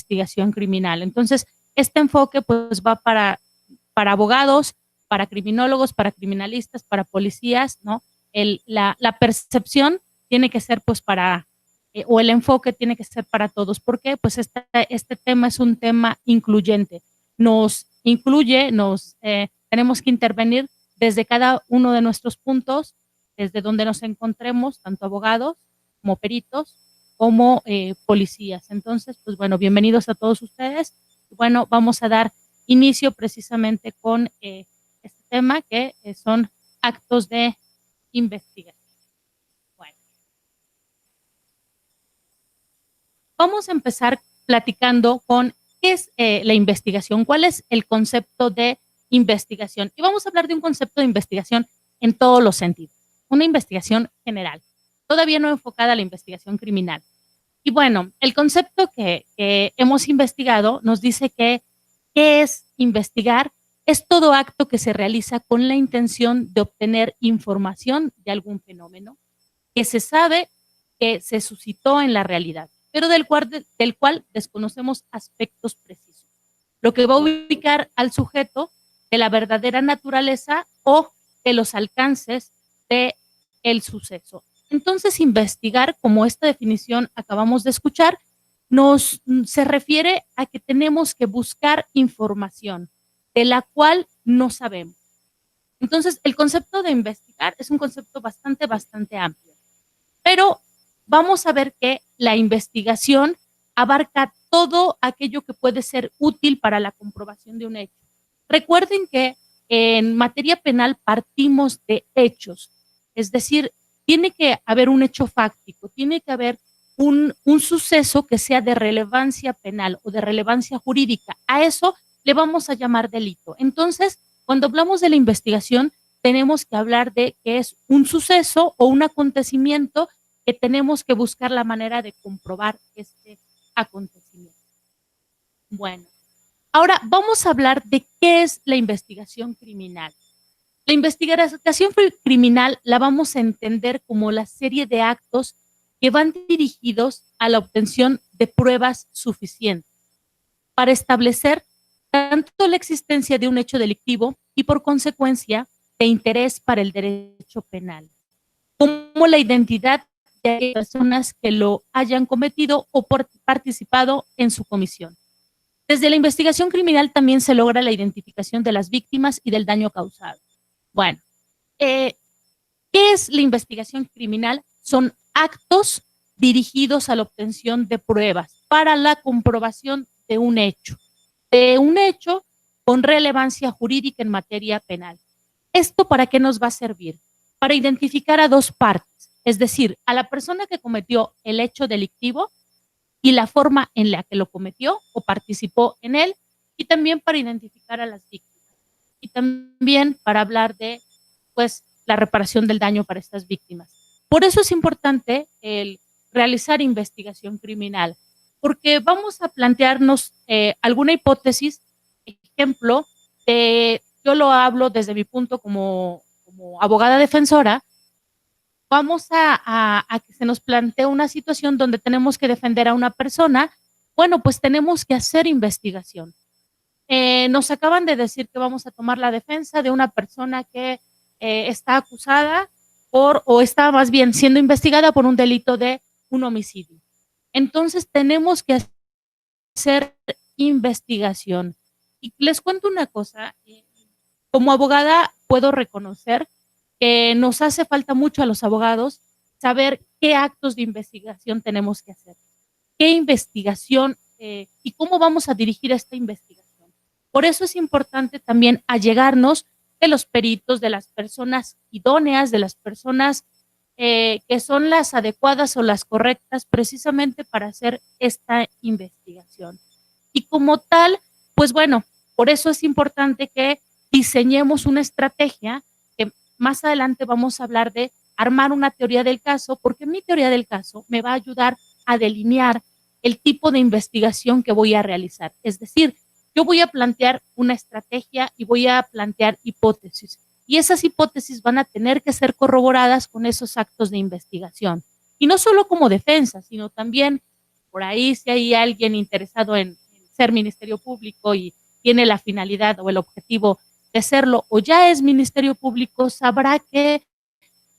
investigación criminal. Entonces, este enfoque pues va para abogados, para criminólogos, para criminalistas, para policías, ¿no? La percepción tiene que ser pues o el enfoque tiene que ser para todos. ¿Por qué? Pues este tema es un tema incluyente. Nos incluye, tenemos que intervenir desde cada uno de nuestros puntos, desde donde nos encontremos, tanto abogados como peritos, como policías. Entonces, pues bueno, bienvenidos a todos ustedes. Bueno, vamos a dar inicio precisamente con este tema que son actos de investigación. Bueno, vamos a empezar platicando con qué es la investigación, cuál es el concepto de investigación. Y vamos a hablar de un concepto de investigación en todos los sentidos, una investigación general, todavía no enfocada a la investigación criminal. Y bueno, el concepto que hemos investigado nos dice que ¿qué es investigar? Es todo acto que se realiza con la intención de obtener información de algún fenómeno que se sabe que se suscitó en la realidad, pero del cual desconocemos aspectos precisos, lo que va a ubicar al sujeto de la verdadera naturaleza o de los alcances del suceso. Entonces, investigar, como esta definición acabamos de escuchar, se refiere a que tenemos que buscar información de la cual no sabemos. Entonces, el concepto de investigar es un concepto bastante amplio, pero vamos a ver que la investigación abarca todo aquello que puede ser útil para la comprobación de un hecho. Recuerden que en materia penal partimos de hechos, es decir, tiene que haber un hecho fáctico, tiene que haber un suceso que sea de relevancia penal o de relevancia jurídica. A eso le vamos a llamar delito. Entonces, cuando hablamos de la investigación, tenemos que hablar de que es un suceso o un acontecimiento que tenemos que buscar la manera de comprobar este acontecimiento. Bueno, ahora vamos a hablar de qué es la investigación criminal. La investigación criminal la vamos a entender como la serie de actos que van dirigidos a la obtención de pruebas suficientes para establecer tanto la existencia de un hecho delictivo y por consecuencia de interés para el derecho penal, como la identidad de personas que lo hayan cometido o participado en su comisión. Desde la investigación criminal también se logra la identificación de las víctimas y del daño causado. Bueno, ¿qué es la investigación criminal? Son actos dirigidos a la obtención de pruebas para la comprobación de un hecho con relevancia jurídica en materia penal. ¿Esto para qué nos va a servir? Para identificar a dos partes, es decir, a la persona que cometió el hecho delictivo y la forma en la que lo cometió o participó en él, y también para identificar a las víctimas. Y también para hablar de, pues, la reparación del daño para estas víctimas. Por eso es importante el realizar investigación criminal, porque vamos a plantearnos alguna hipótesis, ejemplo, yo lo hablo desde mi punto como abogada defensora. Vamos a que se nos plantee una situación donde tenemos que defender a una persona. Bueno, pues tenemos que hacer investigación. Nos acaban de decir que vamos a tomar la defensa de una persona que está acusada o está más bien siendo investigada por un delito de un homicidio. Entonces tenemos que hacer investigación. Y les cuento una cosa, como abogada puedo reconocer que nos hace falta mucho a los abogados saber qué actos de investigación tenemos que hacer, qué investigación y cómo vamos a dirigir esta investigación. Por eso es importante también allegarnos de los peritos, de las personas idóneas, de las personas que son las adecuadas o las correctas precisamente para hacer esta investigación. Y como tal, pues bueno, por eso es importante que diseñemos una estrategia que más adelante vamos a hablar de armar una teoría del caso, porque mi teoría del caso me va a ayudar a delinear el tipo de investigación que voy a realizar. Es decir, yo voy a plantear una estrategia y voy a plantear hipótesis. Y esas hipótesis van a tener que ser corroboradas con esos actos de investigación. Y no solo como defensa, sino también por ahí si hay alguien interesado en ser Ministerio Público y tiene la finalidad o el objetivo de serlo o ya es Ministerio Público, sabrá que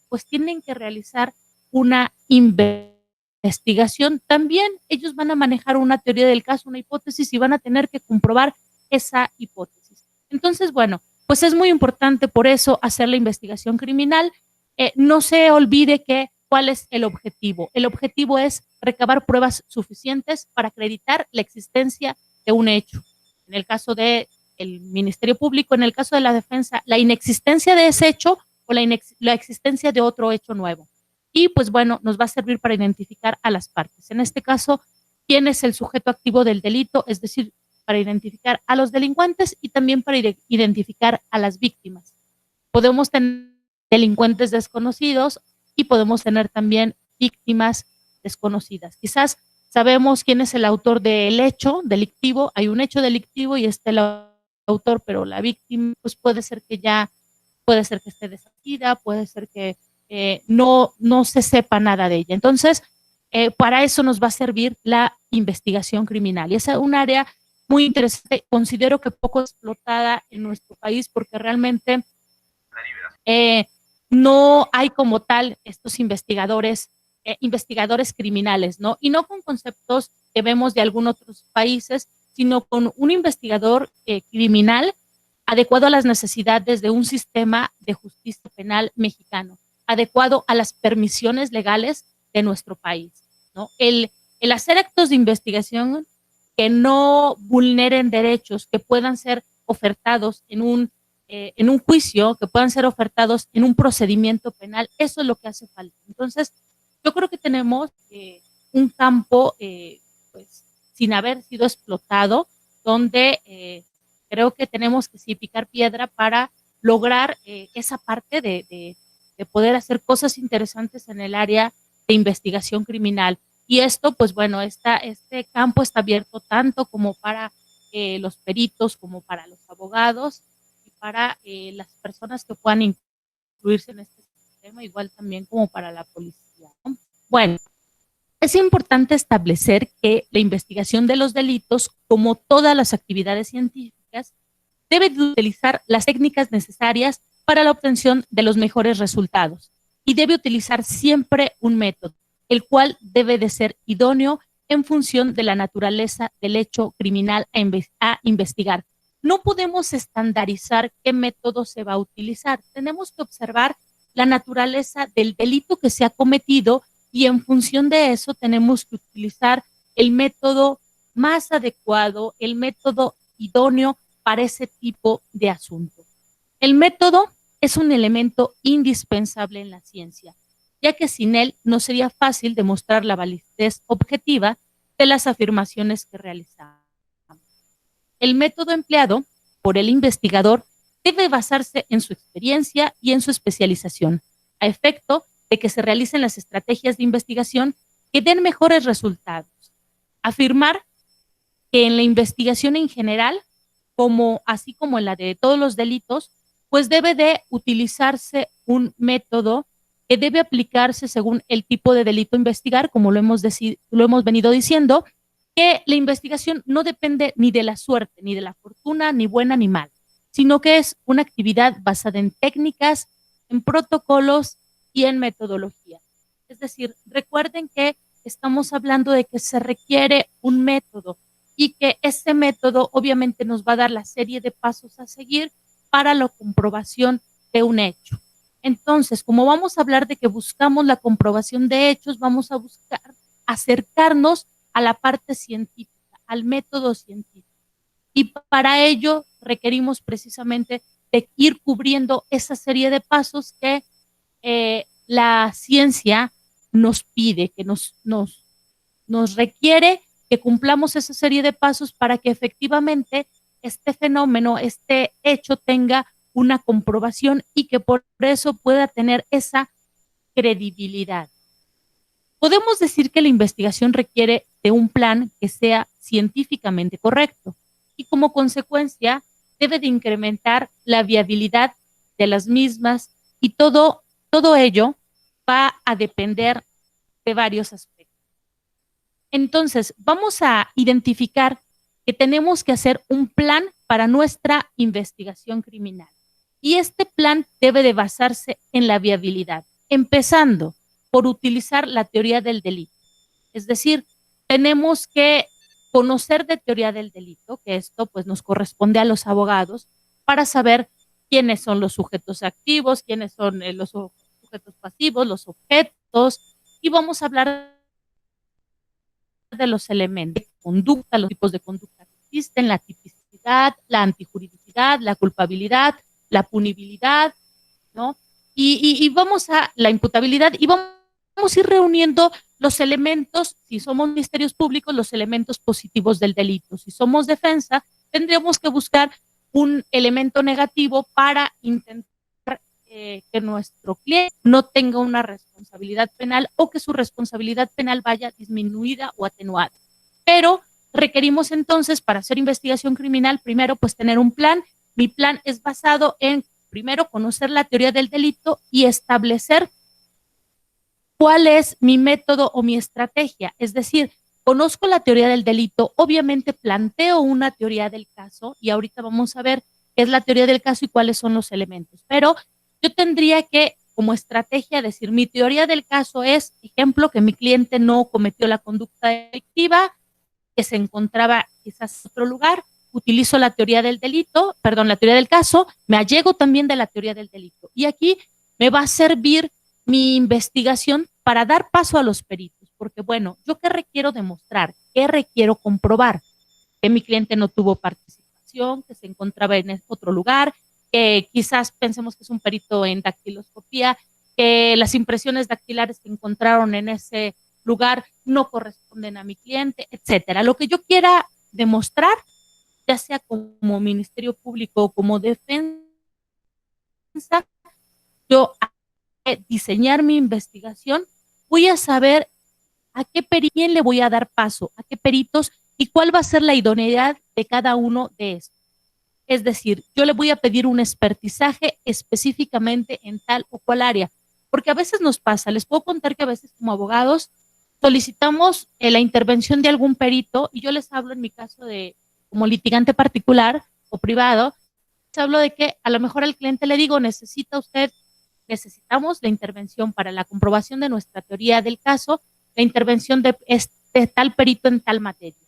pues tienen que realizar una investigación. También ellos van a manejar una teoría del caso, una hipótesis y van a tener que comprobar esa hipótesis. Entonces, bueno, pues es muy importante por eso hacer la investigación criminal. No se olvide que cuál es el objetivo. El objetivo es recabar pruebas suficientes para acreditar la existencia de un hecho. En el caso del Ministerio Público, en el caso de la defensa, la inexistencia de ese hecho o la existencia de otro hecho nuevo. Y pues bueno, nos va a servir para identificar a las partes. En este caso, quién es el sujeto activo del delito, es decir, para identificar a los delincuentes y también para identificar a las víctimas. Podemos tener delincuentes desconocidos y podemos tener también víctimas desconocidas. Quizás sabemos quién es el autor del hecho delictivo, hay un hecho delictivo y está el autor, pero la víctima pues puede ser que esté desaparecida, puede ser que no se sepa nada de ella. Entonces, para eso nos va a servir la investigación criminal. Y es un área muy interesante, considero que poco explotada en nuestro país porque realmente no hay como tal estos investigadores criminales, ¿no? Y no con conceptos que vemos de algunos otros países, sino con un investigador criminal adecuado a las necesidades de un sistema de justicia penal mexicano, adecuado a las permisiones legales de nuestro país, ¿no? El hacer actos de investigación que no vulneren derechos, que puedan ser ofertados en un juicio, que puedan ser ofertados en un procedimiento penal, eso es lo que hace falta. Entonces, yo creo que tenemos un campo pues, sin haber sido explotado, donde creo que tenemos que sí picar piedra para lograr esa parte de poder hacer cosas interesantes en el área de investigación criminal. Y esto, pues bueno, este campo está abierto tanto como para los peritos, como para los abogados y para las personas que puedan incluirse en este sistema, igual también como para la policía, ¿no? Bueno, es importante establecer que la investigación de los delitos, como todas las actividades científicas, debe de utilizar las técnicas necesarias para la obtención de los mejores resultados y debe utilizar siempre un método, el cual debe de ser idóneo en función de la naturaleza del hecho criminal a investigar. No podemos estandarizar qué método se va a utilizar. Tenemos que observar la naturaleza del delito que se ha cometido y en función de eso tenemos que utilizar el método más adecuado, el método idóneo para ese tipo de asunto. El método es un elemento indispensable en la ciencia, ya que sin él no sería fácil demostrar la validez objetiva de las afirmaciones que realizamos. El método empleado por el investigador debe basarse en su experiencia y en su especialización, a efecto de que se realicen las estrategias de investigación que den mejores resultados. Afirmar que en la investigación en general, así como en la de todos los delitos, pues debe de utilizarse un método que debe aplicarse según el tipo de delito a investigar, como lo hemos venido diciendo, que la investigación no depende ni de la suerte, ni de la fortuna, ni buena ni mala, sino que es una actividad basada en técnicas, en protocolos y en metodología. Es decir, recuerden que estamos hablando de que se requiere un método y que ese método obviamente nos va a dar la serie de pasos a seguir para la comprobación de un hecho. Entonces, como vamos a hablar de que buscamos la comprobación de hechos, vamos a buscar acercarnos a la parte científica, al método científico. Y para ello requerimos precisamente de ir cubriendo esa serie de pasos que la ciencia nos pide, que nos requiere que cumplamos esa serie de pasos para que efectivamente este fenómeno, este hecho tenga una comprobación y que por eso pueda tener esa credibilidad. Podemos decir que la investigación requiere de un plan que sea científicamente correcto y como consecuencia debe de incrementar la viabilidad de las mismas y todo ello va a depender de varios aspectos. Entonces, vamos a identificar que tenemos que hacer un plan para nuestra investigación criminal. Y este plan debe de basarse en la viabilidad, empezando por utilizar la teoría del delito. Es decir, tenemos que conocer de teoría del delito, que esto pues nos corresponde a los abogados, para saber quiénes son los sujetos activos, quiénes son los sujetos pasivos, los objetos, y vamos a hablar de los elementos de conducta, los tipos de conducta que existen, la tipicidad, la antijuridicidad, la culpabilidad, la punibilidad, ¿no? Y vamos a la imputabilidad y vamos a ir reuniendo los elementos, si somos ministerios públicos, los elementos positivos del delito. Si somos defensa, tendríamos que buscar un elemento negativo para intentar que nuestro cliente no tenga una responsabilidad penal o que su responsabilidad penal vaya disminuida o atenuada. Pero requerimos entonces, para hacer investigación criminal, primero pues tener un plan. Mi plan es basado en, primero, conocer la teoría del delito y establecer cuál es mi método o mi estrategia. Es decir, conozco la teoría del delito, obviamente planteo una teoría del caso y ahorita vamos a ver qué es la teoría del caso y cuáles son los elementos. Pero yo tendría que, como estrategia, decir, mi teoría del caso es, ejemplo, que mi cliente no cometió la conducta delictiva, que se encontraba quizás en otro lugar, utilizo la teoría del delito, perdón, la teoría del caso, me allego también de la teoría del delito. Y aquí me va a servir mi investigación para dar paso a los peritos, porque bueno, ¿yo qué requiero demostrar? ¿Qué requiero comprobar? Que mi cliente no tuvo participación, que se encontraba en otro lugar, que quizás pensemos que es un perito en dactiloscopía, que las impresiones dactilares que encontraron en ese lugar no corresponden a mi cliente, etcétera. Lo que yo quiera demostrar, ya sea como Ministerio Público o como defensa, yo diseñar mi investigación, voy a saber a qué perito le voy a dar paso, a qué peritos y cuál va a ser la idoneidad de cada uno de estos. Es decir, yo le voy a pedir un expertizaje específicamente en tal o cual área, porque a veces nos pasa, les puedo contar que a veces como abogados solicitamos la intervención de algún perito y yo les hablo en mi caso de como litigante particular o privado, les hablo de que a lo mejor al cliente le digo, necesitamos la intervención para la comprobación de nuestra teoría del caso, la intervención de tal perito en tal materia.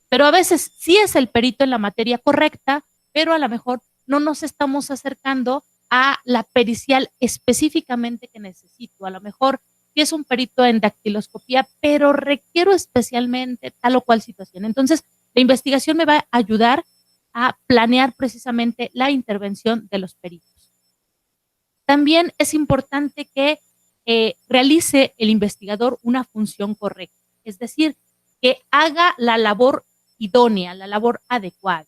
Pero a veces sí es el perito en la materia correcta, pero a lo mejor no nos estamos acercando a la pericial específicamente que necesito. A lo mejor sí es un perito en dactiloscopía, pero requiero especialmente tal o cual situación. Entonces, la investigación me va a ayudar a planear precisamente la intervención de los peritos. También es importante que realice el investigador una función correcta, es decir, que haga la labor idónea, la labor adecuada.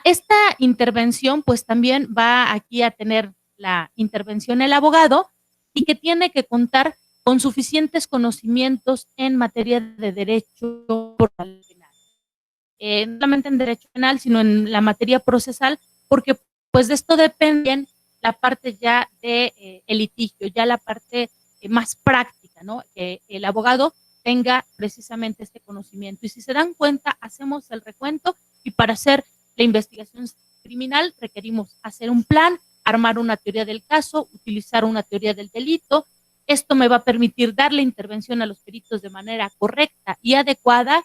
Esta intervención pues también va aquí a tener la intervención el abogado y que tiene que contar con suficientes conocimientos en materia de derecho penal. No solamente en derecho penal, sino en la materia procesal, porque pues de esto depende la parte ya de el litigio, ya la parte más práctica, ¿no? Que el abogado tenga precisamente este conocimiento. Y si se dan cuenta, hacemos el recuento y para hacer la investigación criminal requerimos hacer un plan, armar una teoría del caso, utilizar una teoría del delito. Esto me va a permitir darle intervención a los peritos de manera correcta y adecuada,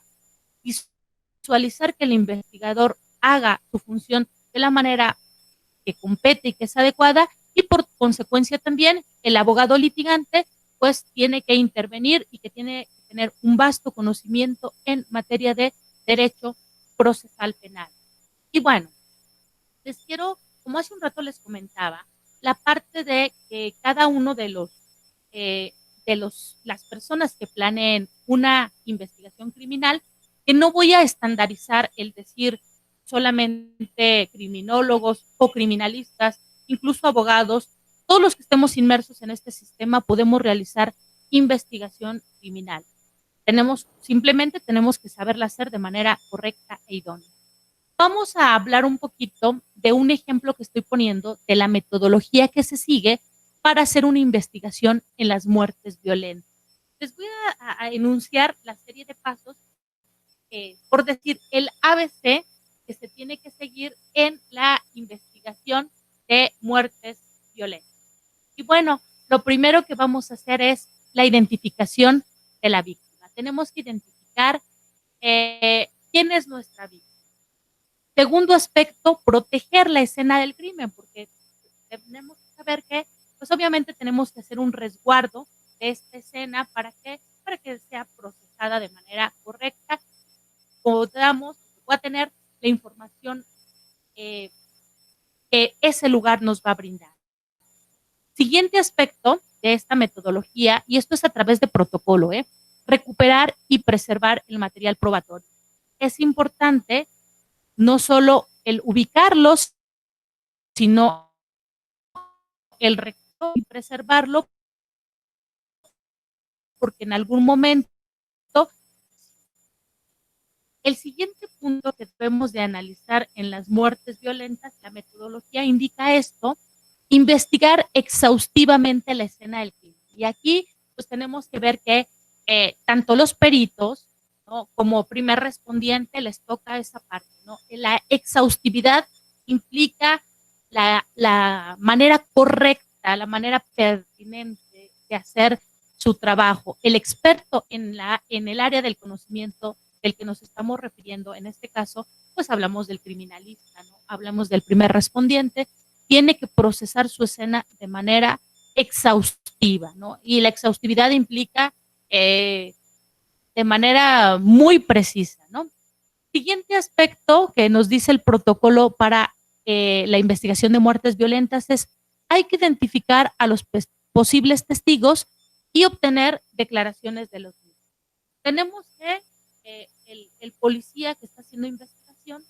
visualizar que el investigador haga su función de la manera que compete y que es adecuada y por consecuencia también el abogado litigante pues tiene que intervenir y que tiene que tener un vasto conocimiento en materia de derecho procesal penal. Y bueno, les quiero, como hace un rato les comentaba, la parte de que cada uno de las personas que planeen una investigación criminal, que no voy a estandarizar el decir solamente criminólogos o criminalistas, incluso abogados, todos los que estemos inmersos en este sistema podemos realizar investigación criminal. Simplemente tenemos que saberla hacer de manera correcta e idónea. Vamos a hablar un poquito de un ejemplo que estoy poniendo de la metodología que se sigue para hacer una investigación en las muertes violentas. Les voy a enunciar la serie de pasos, por decir, el ABC que se tiene que seguir en la investigación de muertes violentas. Y bueno, lo primero que vamos a hacer es la identificación de la víctima. Tenemos que identificar quién es nuestra víctima. Segundo aspecto, proteger la escena del crimen, porque tenemos que saber que, pues obviamente tenemos que hacer un resguardo de esta escena para que sea procesada de manera correcta, podamos, pueda tener la información que ese lugar nos va a brindar. Siguiente aspecto de esta metodología, y esto es a través de protocolo, recuperar y preservar el material probatorio. Es importante no solo el ubicarlos, sino el recuperar y preservarlo, porque en algún momento el siguiente punto que debemos de analizar en las muertes violentas, la metodología indica esto, investigar exhaustivamente la escena del crimen. Y aquí pues tenemos que ver que tanto los peritos, ¿no?, como primer respondiente les toca esa parte, ¿no? La exhaustividad implica la manera correcta, la manera pertinente de hacer su trabajo. El experto en el área del conocimiento del que nos estamos refiriendo, en este caso, pues hablamos del criminalista, ¿no? Hablamos del primer respondiente, tiene que procesar su escena de manera exhaustiva, ¿no? Y la exhaustividad implica de manera muy precisa, ¿no? Siguiente aspecto que nos dice el protocolo para la investigación de muertes violentas es: hay que identificar a los posibles testigos y obtener declaraciones de los mismos. Tenemos que el policía que está haciendo investigación,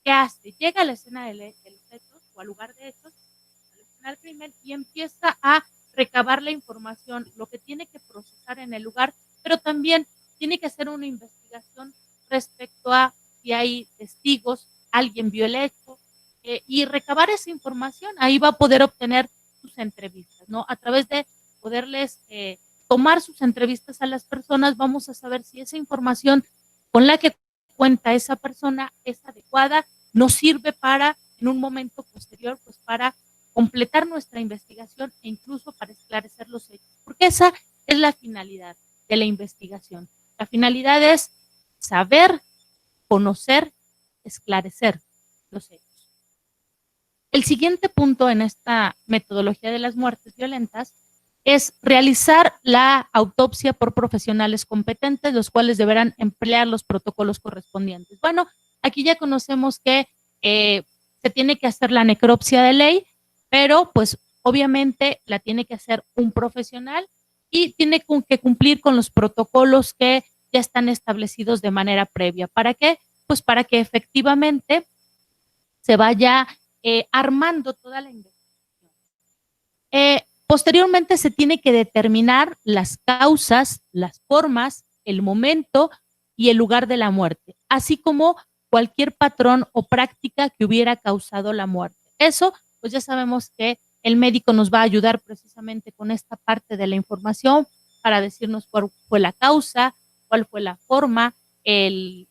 ¿qué hace? Llega a la escena de los hechos o al lugar de hechos, a la escena del crimen, y empieza a recabar la información, lo que tiene que procesar en el lugar, pero también tiene que hacer una investigación respecto a si hay testigos, alguien vio el hecho, y recabar esa información. Ahí va a poder obtener sus entrevistas, ¿no? A través de poderles tomar sus entrevistas a las personas, vamos a saber si esa información con la que cuenta esa persona es adecuada, nos sirve para, en un momento posterior, pues para completar nuestra investigación e incluso para esclarecer los hechos, porque esa es la finalidad de la investigación. La finalidad es saber, conocer, esclarecer los hechos. El siguiente punto en esta metodología de las muertes violentas es realizar la autopsia por profesionales competentes, los cuales deberán emplear los protocolos correspondientes. Bueno, aquí ya conocemos que se tiene que hacer la necropsia de ley, pero pues obviamente la tiene que hacer un profesional y tiene que cumplir con los protocolos que ya están establecidos de manera previa. ¿Para qué? Pues para que efectivamente se vaya armando toda la investigación. Posteriormente se tiene que determinar las causas, las formas, el momento y el lugar de la muerte, así como cualquier patrón o práctica que hubiera causado la muerte. Eso, pues ya sabemos que el médico nos va a ayudar precisamente con esta parte de la información para decirnos cuál fue la causa, cuál fue la forma, el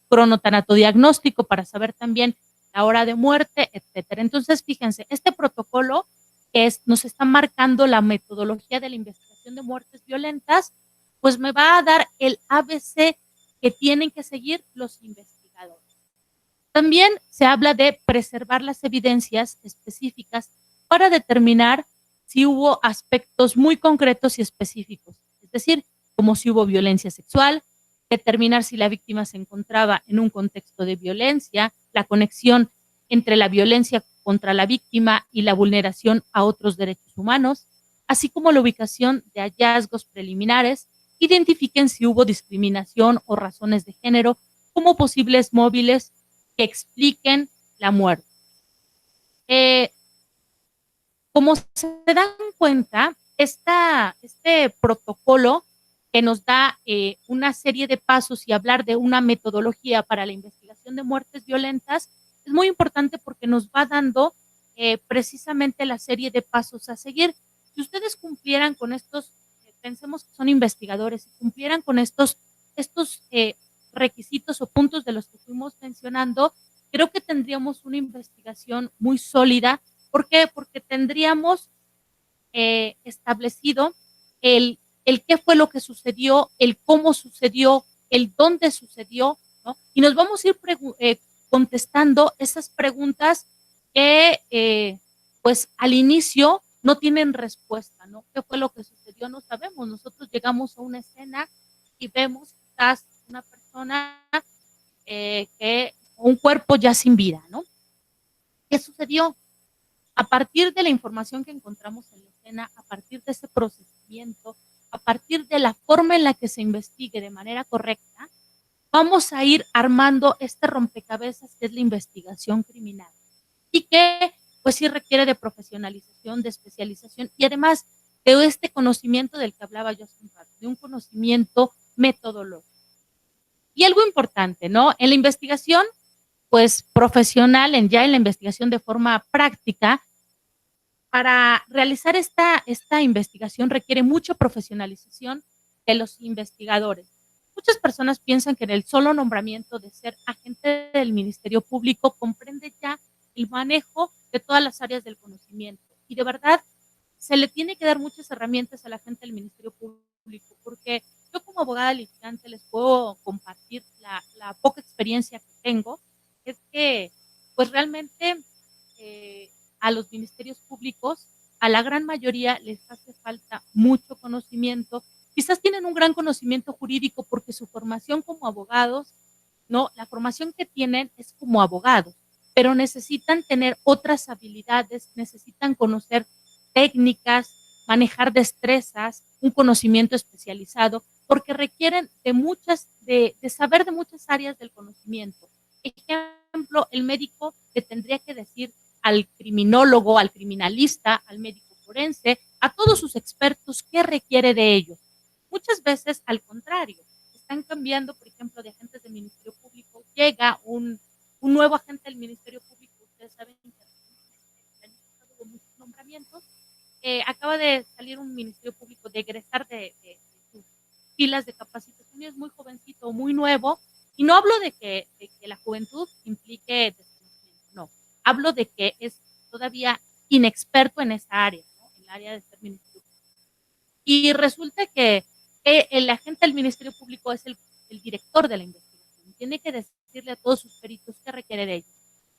cronotanatodiagnóstico para saber también la hora de muerte, etcétera. Entonces, fíjense, este protocolo nos está marcando la metodología de la investigación de muertes violentas, pues me va a dar el ABC que tienen que seguir los investigadores. También se habla de preservar las evidencias específicas para determinar si hubo aspectos muy concretos y específicos, es decir, como si hubo violencia sexual, determinar si la víctima se encontraba en un contexto de violencia, la conexión entre la violencia contra la víctima y la vulneración a otros derechos humanos, así como la ubicación de hallazgos preliminares, identifiquen si hubo discriminación o razones de género como posibles móviles que expliquen la muerte. Como se dan cuenta, este protocolo que nos da una serie de pasos y hablar de una metodología para la investigación de muertes violentas es muy importante porque nos va dando precisamente la serie de pasos a seguir. Si ustedes cumplieran con estos pensemos que son investigadores y cumplieran con estos requisitos o puntos de los que fuimos mencionando, creo que tendríamos una investigación muy sólida. ¿Por qué? Porque tendríamos establecido el qué fue lo que sucedió, el cómo sucedió, el dónde sucedió, ¿no? Y nos vamos a ir contestando esas preguntas que pues al inicio no tienen respuesta, ¿no? ¿Qué fue lo que sucedió? No sabemos. Nosotros llegamos a una escena y vemos quizás una persona un cuerpo ya sin vida, ¿no? ¿Qué sucedió? A partir de la información que encontramos en la escena, a partir de ese procesamiento, a partir de la forma en la que se investigue de manera correcta, vamos a ir armando este rompecabezas que es la investigación criminal y que pues sí requiere de profesionalización, de especialización y además de este conocimiento del que hablaba yo hace un rato, de un conocimiento metodológico. Y algo importante, ¿no? En la investigación, pues profesional, ya en la investigación de forma práctica, para realizar esta investigación requiere mucha profesionalización de los investigadores. Muchas personas piensan que en el solo nombramiento de ser agente del Ministerio Público comprende ya el manejo de todas las áreas del conocimiento. Y de verdad, se le tiene que dar muchas herramientas a la gente del Ministerio Público, porque yo como abogada litigante les puedo compartir la poca experiencia que tengo, es que pues realmente a los ministerios públicos, a la gran mayoría les hace falta mucho conocimiento. Quizás tienen un gran conocimiento jurídico porque su formación como abogados, no, la formación que tienen es como abogados, pero necesitan tener otras habilidades, necesitan conocer técnicas, manejar destrezas, un conocimiento especializado, porque requieren de saber de muchas áreas del conocimiento. Ejemplo, el médico le tendría que decir al criminólogo, al criminalista, al médico forense, a todos sus expertos, qué requiere de ellos. Muchas veces, al contrario, están cambiando, por ejemplo, de agentes del Ministerio Público, llega un nuevo agente del Ministerio Público, ustedes saben que han pasado muchos nombramientos, acaba de salir un Ministerio Público, de egresar de sus filas de capacitación, y es muy jovencito, muy nuevo, y no hablo de que la juventud implique desconocimiento, no, hablo de que es todavía inexperto en esa área, ¿no? En el área de ser Ministerio Público. Y resulta que el agente del Ministerio Público es el director de la investigación, tiene que decirle a todos sus peritos qué requiere de ellos.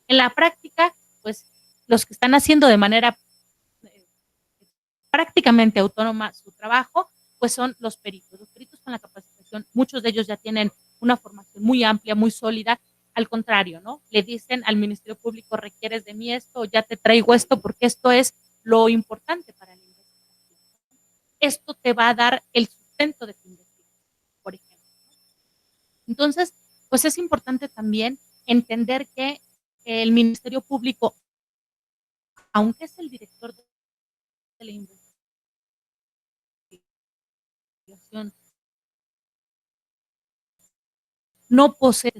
En la práctica, pues los que están haciendo de manera prácticamente autónoma su trabajo, pues son los peritos. Los peritos con la capacitación, muchos de ellos ya tienen una formación muy amplia, muy sólida. Al contrario, ¿no? Le dicen al Ministerio Público, requieres de mí esto, ya te traigo esto, porque esto es lo importante para la investigación. Esto te va a dar el sustento de tu investigación, por ejemplo. Entonces, pues es importante también entender que el Ministerio Público, aunque es el director de la investigación, no posee,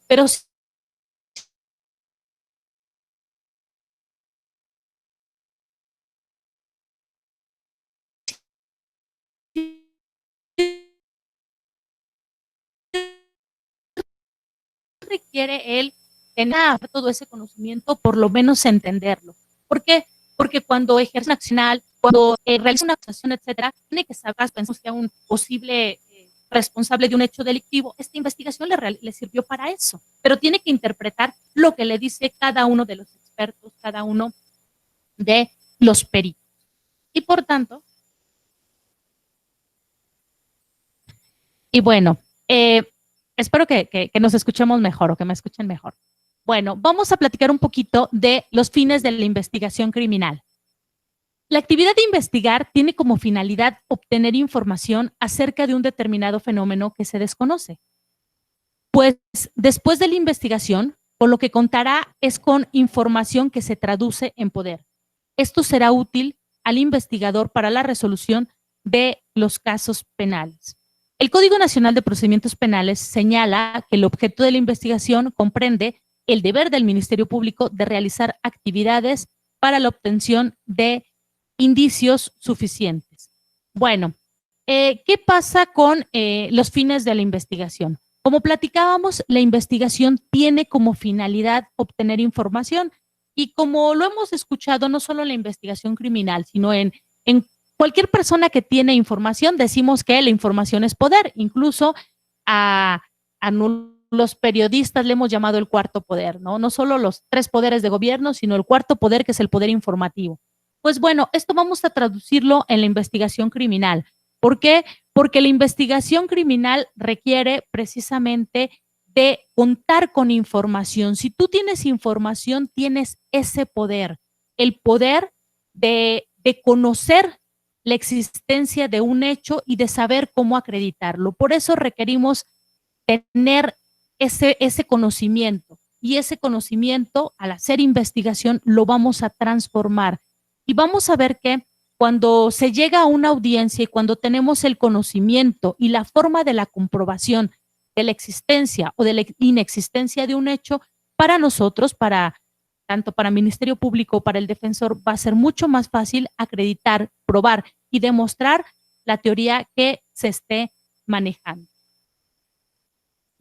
pero sí requiere él tener todo ese conocimiento, por lo menos entenderlo. ¿Por qué? Porque cuando ejerce una acción, cuando realiza una acusación, etcétera, tiene que saber, pensamos que a un posible responsable de un hecho delictivo, esta investigación le sirvió para eso, pero tiene que interpretar lo que le dice cada uno de los expertos, cada uno de los peritos. Y por tanto, y bueno, espero que nos escuchemos mejor o que me escuchen mejor. Bueno, vamos a platicar un poquito de los fines de la investigación criminal. La actividad de investigar tiene como finalidad obtener información acerca de un determinado fenómeno que se desconoce. Pues después de la investigación, con lo que contará es con información que se traduce en poder. Esto será útil al investigador para la resolución de los casos penales. El Código Nacional de Procedimientos Penales señala que el objeto de la investigación comprende el deber del Ministerio Público de realizar actividades para la obtención de indicios suficientes. Bueno, ¿qué pasa con los fines de la investigación? Como platicábamos, la investigación tiene como finalidad obtener información y como lo hemos escuchado, no solo en la investigación criminal, sino en cualquier persona que tiene información, decimos que la información es poder. Incluso a los periodistas le hemos llamado el cuarto poder, ¿no? No solo los 3 poderes de gobierno, sino el cuarto poder, que es el poder informativo. Pues bueno, esto vamos a traducirlo en la investigación criminal. ¿Por qué? Porque la investigación criminal requiere precisamente de contar con información. Si tú tienes información, tienes ese poder, el poder de conocer la existencia de un hecho y de saber cómo acreditarlo. Por eso requerimos tener ese conocimiento, y ese conocimiento, al hacer investigación, lo vamos a transformar. Y vamos a ver que cuando se llega a una audiencia y cuando tenemos el conocimiento y la forma de la comprobación de la existencia o de la inexistencia de un hecho, para nosotros, tanto para el Ministerio Público, para el defensor, va a ser mucho más fácil acreditar, probar y demostrar la teoría que se esté manejando.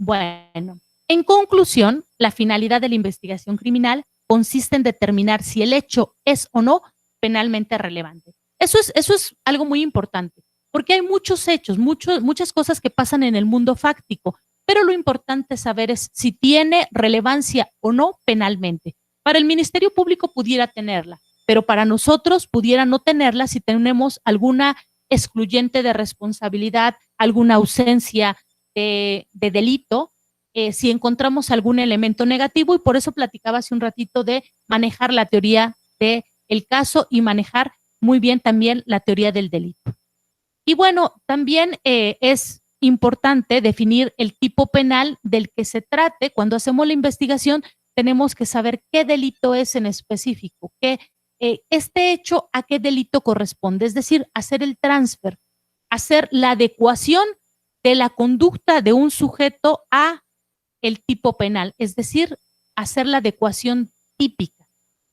Bueno, en conclusión, la finalidad de la investigación criminal consiste en determinar si el hecho es o no penalmente relevante. Eso es algo muy importante, porque hay muchos hechos, muchas cosas que pasan en el mundo fáctico, pero lo importante saber es si tiene relevancia o no penalmente. Para el Ministerio Público pudiera tenerla, pero para nosotros pudiera no tenerla si tenemos alguna excluyente de responsabilidad, alguna ausencia de delito, si encontramos algún elemento negativo, y por eso platicaba hace un ratito de manejar la teoría del caso y manejar muy bien también la teoría del delito. Y bueno, también es importante definir el tipo penal del que se trate. Cuando hacemos la investigación, tenemos que saber qué delito es en específico, este hecho a qué delito corresponde, es decir, hacer el transfer, hacer la adecuación de la conducta de un sujeto a el tipo penal, es decir, hacer la adecuación típica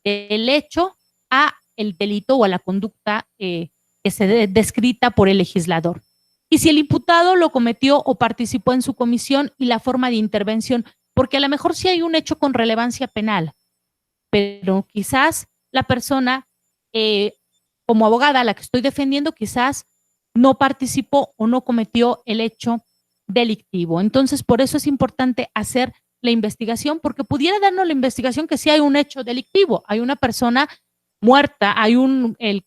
del hecho a el delito o a la conducta que se descrita por el legislador. Y si el imputado lo cometió o participó en su comisión y la forma de intervención, porque a lo mejor sí hay un hecho con relevancia penal, pero quizás la persona, como abogada a la que estoy defendiendo, quizás no participó o no cometió el hecho delictivo. Entonces, por eso es importante hacer la investigación, porque pudiera darnos la investigación que sí hay un hecho delictivo, hay una persona muerta,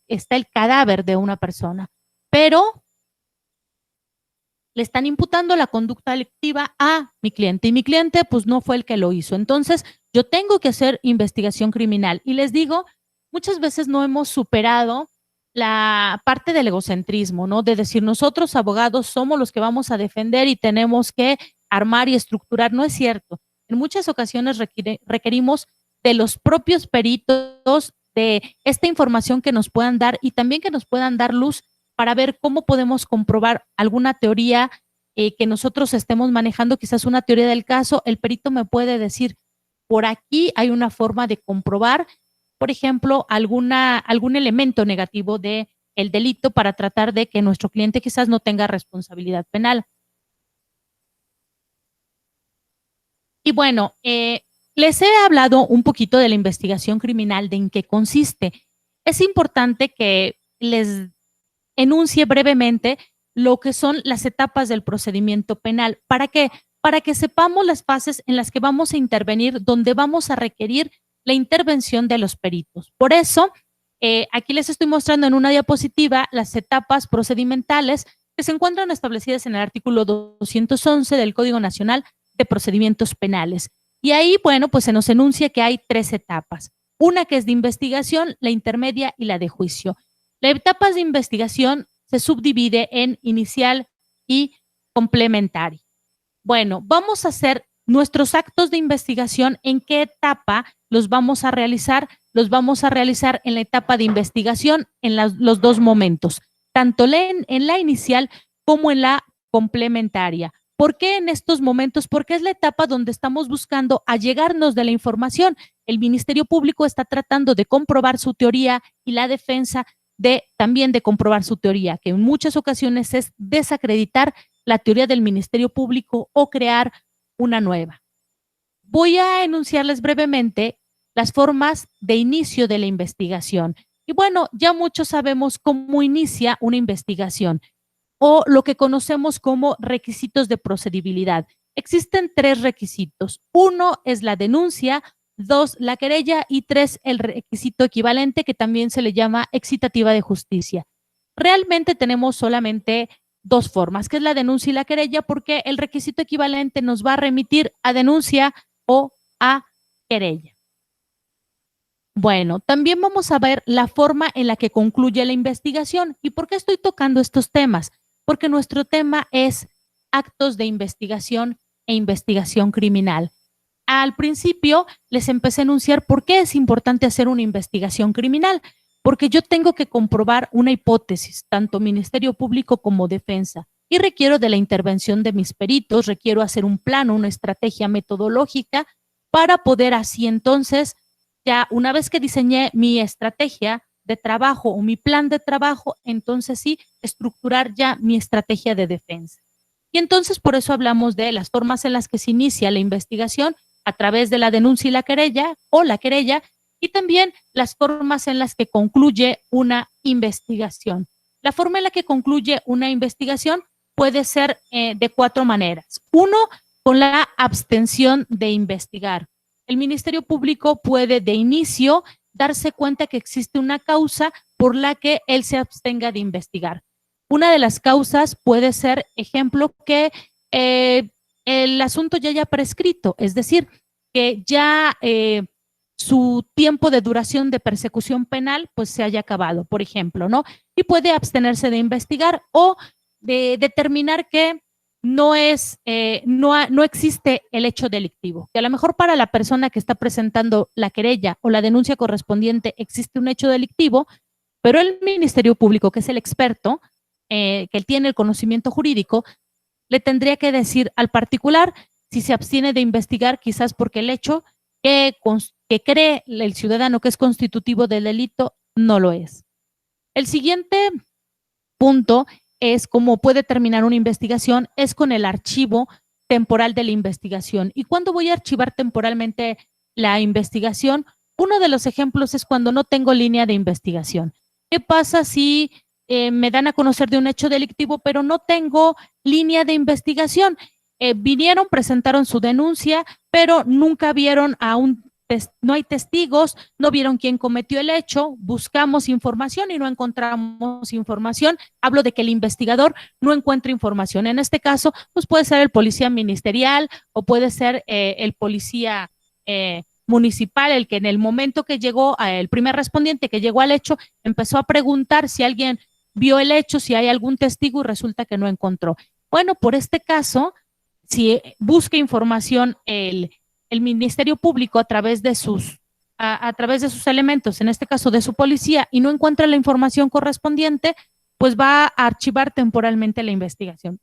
está el cadáver de una persona, pero le están imputando la conducta delictiva a mi cliente y mi cliente pues no fue el que lo hizo. Entonces, yo tengo que hacer investigación criminal y les digo, muchas veces no hemos superado la parte del egocentrismo, ¿no? De decir, nosotros abogados somos los que vamos a defender y tenemos que armar y estructurar. No es cierto. En muchas ocasiones requerimos de los propios peritos, de esta información que nos puedan dar y también que nos puedan dar luz para ver cómo podemos comprobar alguna teoría que nosotros estemos manejando, quizás una teoría del caso. El perito me puede decir, por aquí hay una forma de comprobar, por ejemplo, algún elemento negativo del delito para tratar de que nuestro cliente quizás no tenga responsabilidad penal. Y bueno, les he hablado un poquito de la investigación criminal, de en qué consiste. Es importante que les enuncie brevemente lo que son las etapas del procedimiento penal. ¿Para qué? Para que sepamos las fases en las que vamos a intervenir, donde vamos a requerir la intervención de los peritos. Por eso, aquí les estoy mostrando en una diapositiva las etapas procedimentales que se encuentran establecidas en el artículo 211 del Código Nacional de Procedimientos Penales. Y ahí, bueno, pues se nos enuncia que hay 3 etapas. Una que es de investigación, la intermedia y la de juicio. La etapa de investigación se subdivide en inicial y complementaria. Bueno, vamos a hacer nuestros actos de investigación. ¿En qué etapa los vamos a realizar? Los vamos a realizar en la etapa de investigación en los 2 momentos, tanto en la inicial como en la complementaria. ¿Por qué en estos momentos? Porque es la etapa donde estamos buscando allegarnos de la información. El Ministerio Público está tratando de comprobar su teoría y la defensa también de comprobar su teoría, que en muchas ocasiones es desacreditar la teoría del Ministerio Público o crear una nueva. Voy a enunciarles brevemente las formas de inicio de la investigación. Y bueno, ya muchos sabemos cómo inicia una investigación o lo que conocemos como requisitos de procedibilidad. Existen 3 requisitos. 1 es la denuncia, 2 la querella y 3 el requisito equivalente que también se le llama excitativa de justicia. Realmente tenemos solamente 2 formas, que es la denuncia y la querella, porque el requisito equivalente nos va a remitir a denuncia o a querella. Bueno, también vamos a ver la forma en la que concluye la investigación. ¿Y por qué estoy tocando estos temas? Porque nuestro tema es actos de investigación e investigación criminal. Al principio les empecé a enunciar por qué es importante hacer una investigación criminal, porque yo tengo que comprobar una hipótesis, tanto Ministerio Público como defensa, y requiero de la intervención de mis peritos, requiero hacer un plano, una estrategia metodológica para poder así entonces, ya una vez que diseñé mi estrategia de trabajo o mi plan de trabajo, entonces sí, estructurar ya mi estrategia de defensa. Y entonces por eso hablamos de las formas en las que se inicia la investigación a través de la denuncia y la querella o la querella, y también las formas en las que concluye una investigación. La forma en la que concluye una investigación puede ser de 4 maneras. 1, con la abstención de investigar. El Ministerio Público puede de inicio darse cuenta que existe una causa por la que él se abstenga de investigar. Una de las causas puede ser, ejemplo, que el asunto ya haya prescrito, es decir, que ya su tiempo de duración de persecución penal pues se haya acabado, por ejemplo, ¿no? Y puede abstenerse de investigar o de determinar que no existe el hecho delictivo, que a lo mejor para la persona que está presentando la querella o la denuncia correspondiente existe un hecho delictivo, pero el Ministerio Público, que es el experto, que él tiene el conocimiento jurídico, le tendría que decir al particular si se abstiene de investigar, quizás porque el hecho que cree el ciudadano que es constitutivo del delito no lo es. El siguiente punto es cómo puede terminar una investigación, es con el archivo temporal de la investigación. ¿Y cuándo voy a archivar temporalmente la investigación? Uno de los ejemplos es cuando no tengo línea de investigación. ¿Qué pasa si me dan a conocer de un hecho delictivo, pero no tengo línea de investigación? Vinieron, presentaron su denuncia, pero nunca vieron no hay testigos, no vieron quién cometió el hecho, buscamos información y no encontramos información. Hablo de que el investigador no encuentra información. En este caso, pues puede ser el policía ministerial o puede ser el policía municipal, el que en el momento que llegó, el primer respondiente que llegó al hecho, empezó a preguntar si alguien vio el hecho, si hay algún testigo y resulta que no encontró. Bueno, por este caso, si busca información el Ministerio Público a través de sus elementos, en este caso de su policía, y no encuentra la información correspondiente, pues va a archivar temporalmente la investigación.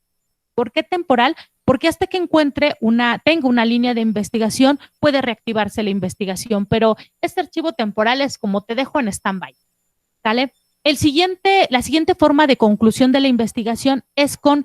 ¿Por qué temporal? Porque hasta que tenga una línea de investigación, puede reactivarse la investigación, pero este archivo temporal es como te dejo en stand-by, ¿vale? La siguiente forma de conclusión de la investigación es con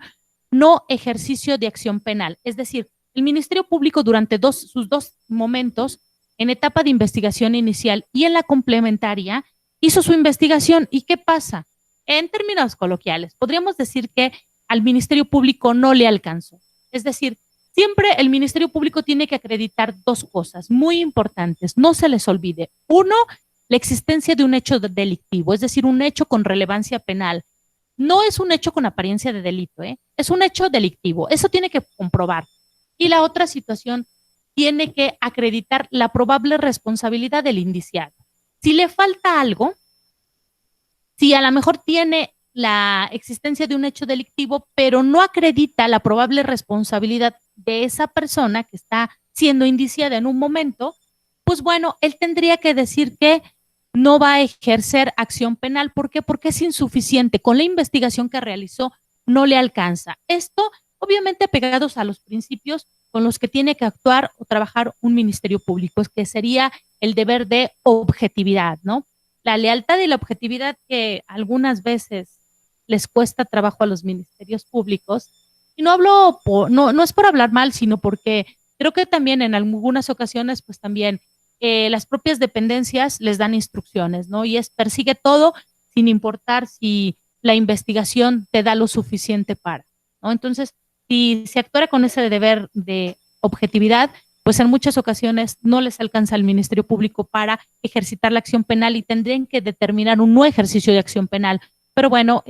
no ejercicio de acción penal, es decir, el Ministerio Público durante sus 2 momentos, en etapa de investigación inicial y en la complementaria, hizo su investigación. ¿Y qué pasa? En términos coloquiales, podríamos decir que al Ministerio Público no le alcanzó. Es decir, siempre el Ministerio Público tiene que acreditar 2 cosas muy importantes, no se les olvide. 1, la existencia de un hecho delictivo, es decir, un hecho con relevancia penal. No es un hecho con apariencia de delito, es un hecho delictivo. Eso tiene que comprobar. Y la otra situación tiene que acreditar la probable responsabilidad del indiciado. Si le falta algo, si a lo mejor tiene la existencia de un hecho delictivo, pero no acredita la probable responsabilidad de esa persona que está siendo indiciada en un momento, pues bueno, él tendría que decir que no va a ejercer acción penal. ¿Por qué? Porque es insuficiente. Con la investigación que realizó no le alcanza. Esto obviamente pegados a los principios con los que tiene que actuar o trabajar un Ministerio Público, que sería el deber de objetividad, ¿no? la lealtad y la objetividad que algunas veces les cuesta trabajo a los ministerios públicos. Y no hablo, no es por hablar mal, sino porque creo que también en algunas ocasiones, pues también las propias dependencias les dan instrucciones, ¿no? Y persigue todo sin importar si la investigación te da lo suficiente para, ¿no? Entonces, si se actuara con ese deber de objetividad, pues en muchas ocasiones no les alcanza al Ministerio Público para ejercitar la acción penal y tendrían que determinar un no ejercicio de acción penal. Pero bueno,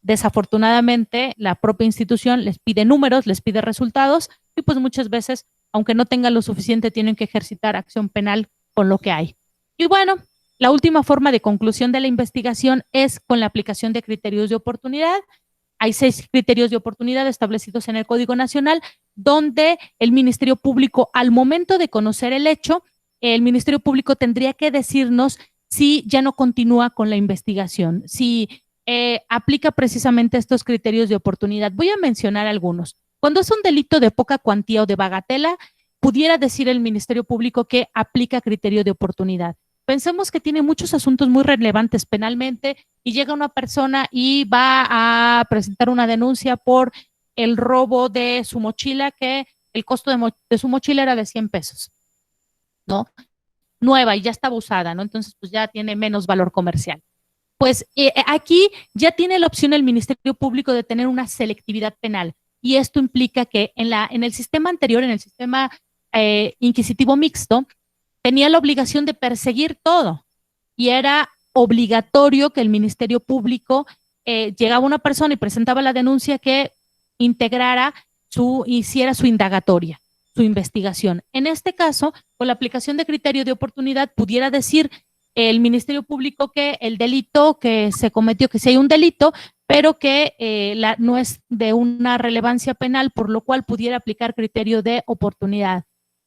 desafortunadamente la propia institución les pide números, les pide resultados y pues muchas veces, aunque no tengan lo suficiente, tienen que ejercitar acción penal con lo que hay. Y bueno, la última forma de conclusión de la investigación es con la aplicación de criterios de oportunidad. Hay 6 criterios de oportunidad establecidos en el Código Nacional, donde el Ministerio Público, al momento de conocer el hecho, el Ministerio Público tendría que decirnos si ya no continúa con la investigación, si aplica precisamente estos criterios de oportunidad. Voy a mencionar algunos. Cuando es un delito de poca cuantía o de bagatela, pudiera decir el Ministerio Público que aplica criterio de oportunidad. Pensemos que tiene muchos asuntos muy relevantes penalmente y llega una persona y va a presentar una denuncia por el robo de su mochila, que el costo de su mochila era de 100 pesos, ¿no? Nueva y ya estaba usada, ¿no? Entonces, pues ya tiene menos valor comercial. Pues aquí ya tiene la opción el Ministerio Público de tener una selectividad penal y esto implica que en el sistema anterior, en el sistema inquisitivo mixto, tenía la obligación de perseguir todo y era obligatorio que el Ministerio Público llegaba una persona y presentaba la denuncia que hiciera su indagatoria, su investigación. En este caso, con la aplicación de criterio de oportunidad, pudiera decir el Ministerio Público que el delito que se cometió, que sí hay un delito, pero que no es de una relevancia penal, por lo cual pudiera aplicar criterio de oportunidad.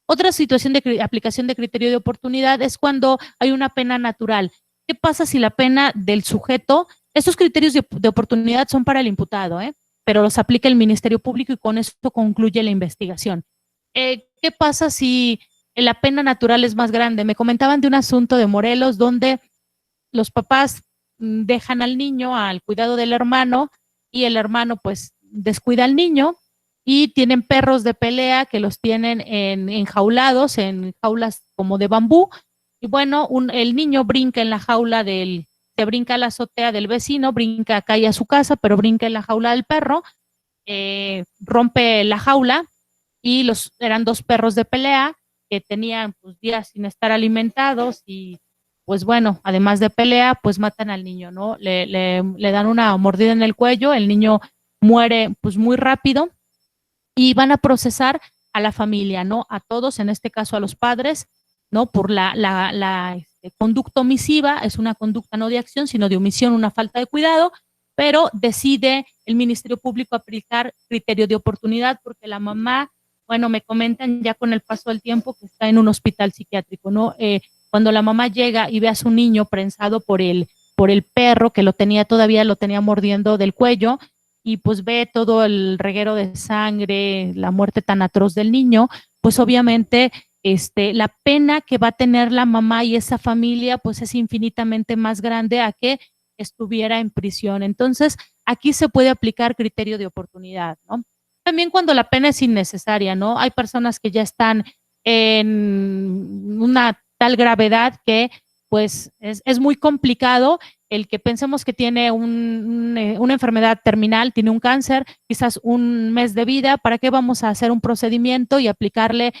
Otra situación de aplicación de criterio de oportunidad es cuando hay una pena natural. ¿Qué pasa si la pena del sujeto, estos criterios de oportunidad son para el imputado, pero los aplica el Ministerio Público y con esto concluye la investigación? ¿Qué pasa si la pena natural es más grande? Me comentaban de un asunto de Morelos donde los papás dejan al niño al cuidado del hermano y el hermano pues descuida al niño y tienen perros de pelea que los tienen enjaulados en jaulas como de bambú y bueno, el niño brinca en la jaula se brinca a la azotea del vecino, brinca, cae a su casa, pero brinca en la jaula del perro, rompe la jaula y eran 2 perros de pelea que tenían pues días sin estar alimentados y pues bueno, además de pelea, pues matan al niño, ¿no? Le dan una mordida en el cuello, el niño muere pues muy rápido y van a procesar a la familia, ¿no? A todos, en este caso a los padres, ¿no? Por la conducta omisiva, es una conducta no de acción, sino de omisión, una falta de cuidado, pero decide el Ministerio Público aplicar criterio de oportunidad porque la mamá, bueno, me comentan ya con el paso del tiempo que está en un hospital psiquiátrico, ¿no? Cuando la mamá llega y ve a su niño prensado por el perro que todavía lo tenía mordiendo del cuello y pues ve todo el reguero de sangre, la muerte tan atroz del niño, pues obviamente la pena que va a tener la mamá y esa familia pues es infinitamente más grande a que estuviera en prisión. Entonces, aquí se puede aplicar criterio de oportunidad, ¿no? También cuando la pena es innecesaria, ¿no? Hay personas que ya están en una tal gravedad que pues es muy complicado el que pensemos que tiene una enfermedad terminal, tiene un cáncer, quizás un mes de vida, ¿para qué vamos a hacer un procedimiento y aplicarle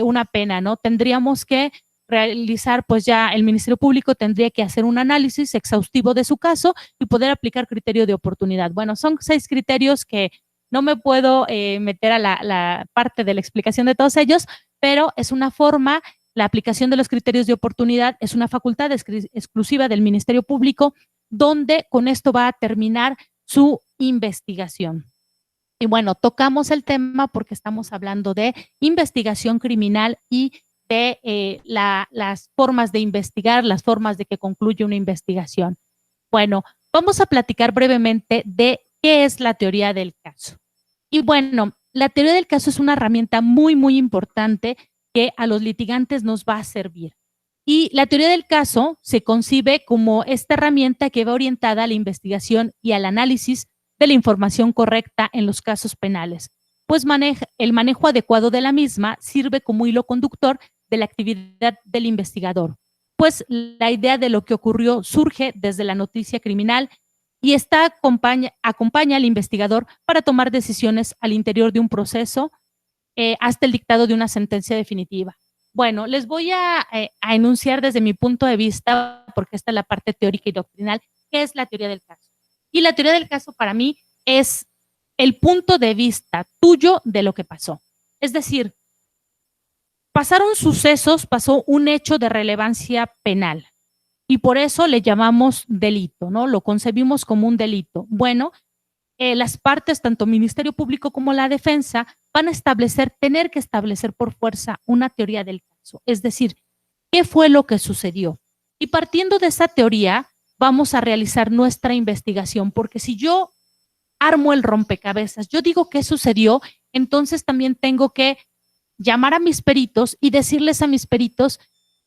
una pena, ¿no? Tendríamos que realizar, pues ya el Ministerio Público tendría que hacer un análisis exhaustivo de su caso y poder aplicar criterio de oportunidad. Bueno, son 6 criterios que no me puedo meter a la parte de la explicación de todos ellos, pero es una forma, la aplicación de los criterios de oportunidad es una facultad exclusiva del Ministerio Público, donde con esto va a terminar su investigación. Y bueno, tocamos el tema porque estamos hablando de investigación criminal y de las formas de investigar, las formas de que concluye una investigación. Bueno, vamos a platicar brevemente de qué es la teoría del caso. Y bueno, la teoría del caso es una herramienta muy, muy importante que a los litigantes nos va a servir. Y la teoría del caso se concibe como esta herramienta que va orientada a la investigación y al análisis de la información correcta en los casos penales, pues el manejo adecuado de la misma sirve como hilo conductor de la actividad del investigador, pues la idea de lo que ocurrió surge desde la noticia criminal y acompaña al investigador para tomar decisiones al interior de un proceso hasta el dictado de una sentencia definitiva. Bueno, les voy a enunciar desde mi punto de vista, porque esta es la parte teórica y doctrinal, qué es la teoría del caso. Y la teoría del caso para mí es el punto de vista tuyo de lo que pasó. Es decir, pasaron sucesos, pasó un hecho de relevancia penal y por eso le llamamos delito, ¿no? Lo concebimos como un delito. Bueno, las partes, tanto Ministerio Público como la defensa, van a tener que establecer por fuerza una teoría del caso. Es decir, ¿qué fue lo que sucedió? Y partiendo de esa teoría, vamos a realizar nuestra investigación, porque si yo armo el rompecabezas, yo digo qué sucedió, entonces también tengo que llamar a mis peritos y decirles a mis peritos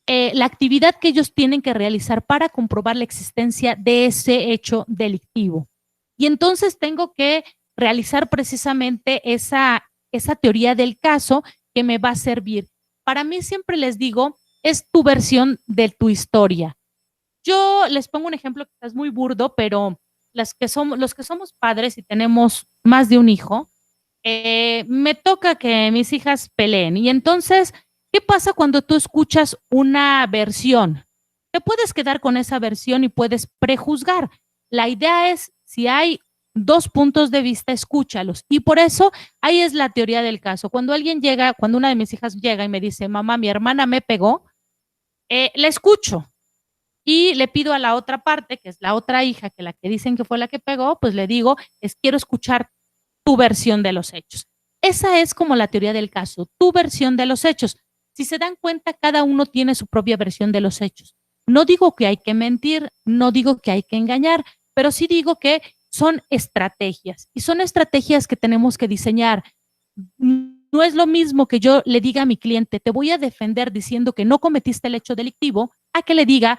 la actividad que ellos tienen que realizar para comprobar la existencia de ese hecho delictivo. Y entonces tengo que realizar precisamente esa teoría del caso que me va a servir. Para mí siempre les digo, es tu versión de tu historia. Yo les pongo un ejemplo que es muy burdo, pero los que somos padres y tenemos más de un hijo, me toca que mis hijas peleen. Y entonces, ¿qué pasa cuando tú escuchas una versión? Te puedes quedar con esa versión y puedes prejuzgar. La idea es, si hay dos puntos de vista, escúchalos. Y por eso ahí es la teoría del caso. Cuando una de mis hijas llega y me dice, mamá, mi hermana me pegó, la escucho. Y le pido a la otra parte, que es la otra hija, que la que dicen que fue la que pegó, pues le digo, quiero escuchar tu versión de los hechos. Esa es como la teoría del caso, tu versión de los hechos. Si se dan cuenta, cada uno tiene su propia versión de los hechos. No digo que hay que mentir, no digo que hay que engañar, pero sí digo que son estrategias y son estrategias que tenemos que diseñar. No es lo mismo que yo le diga a mi cliente, te voy a defender diciendo que no cometiste el hecho delictivo, a que le diga,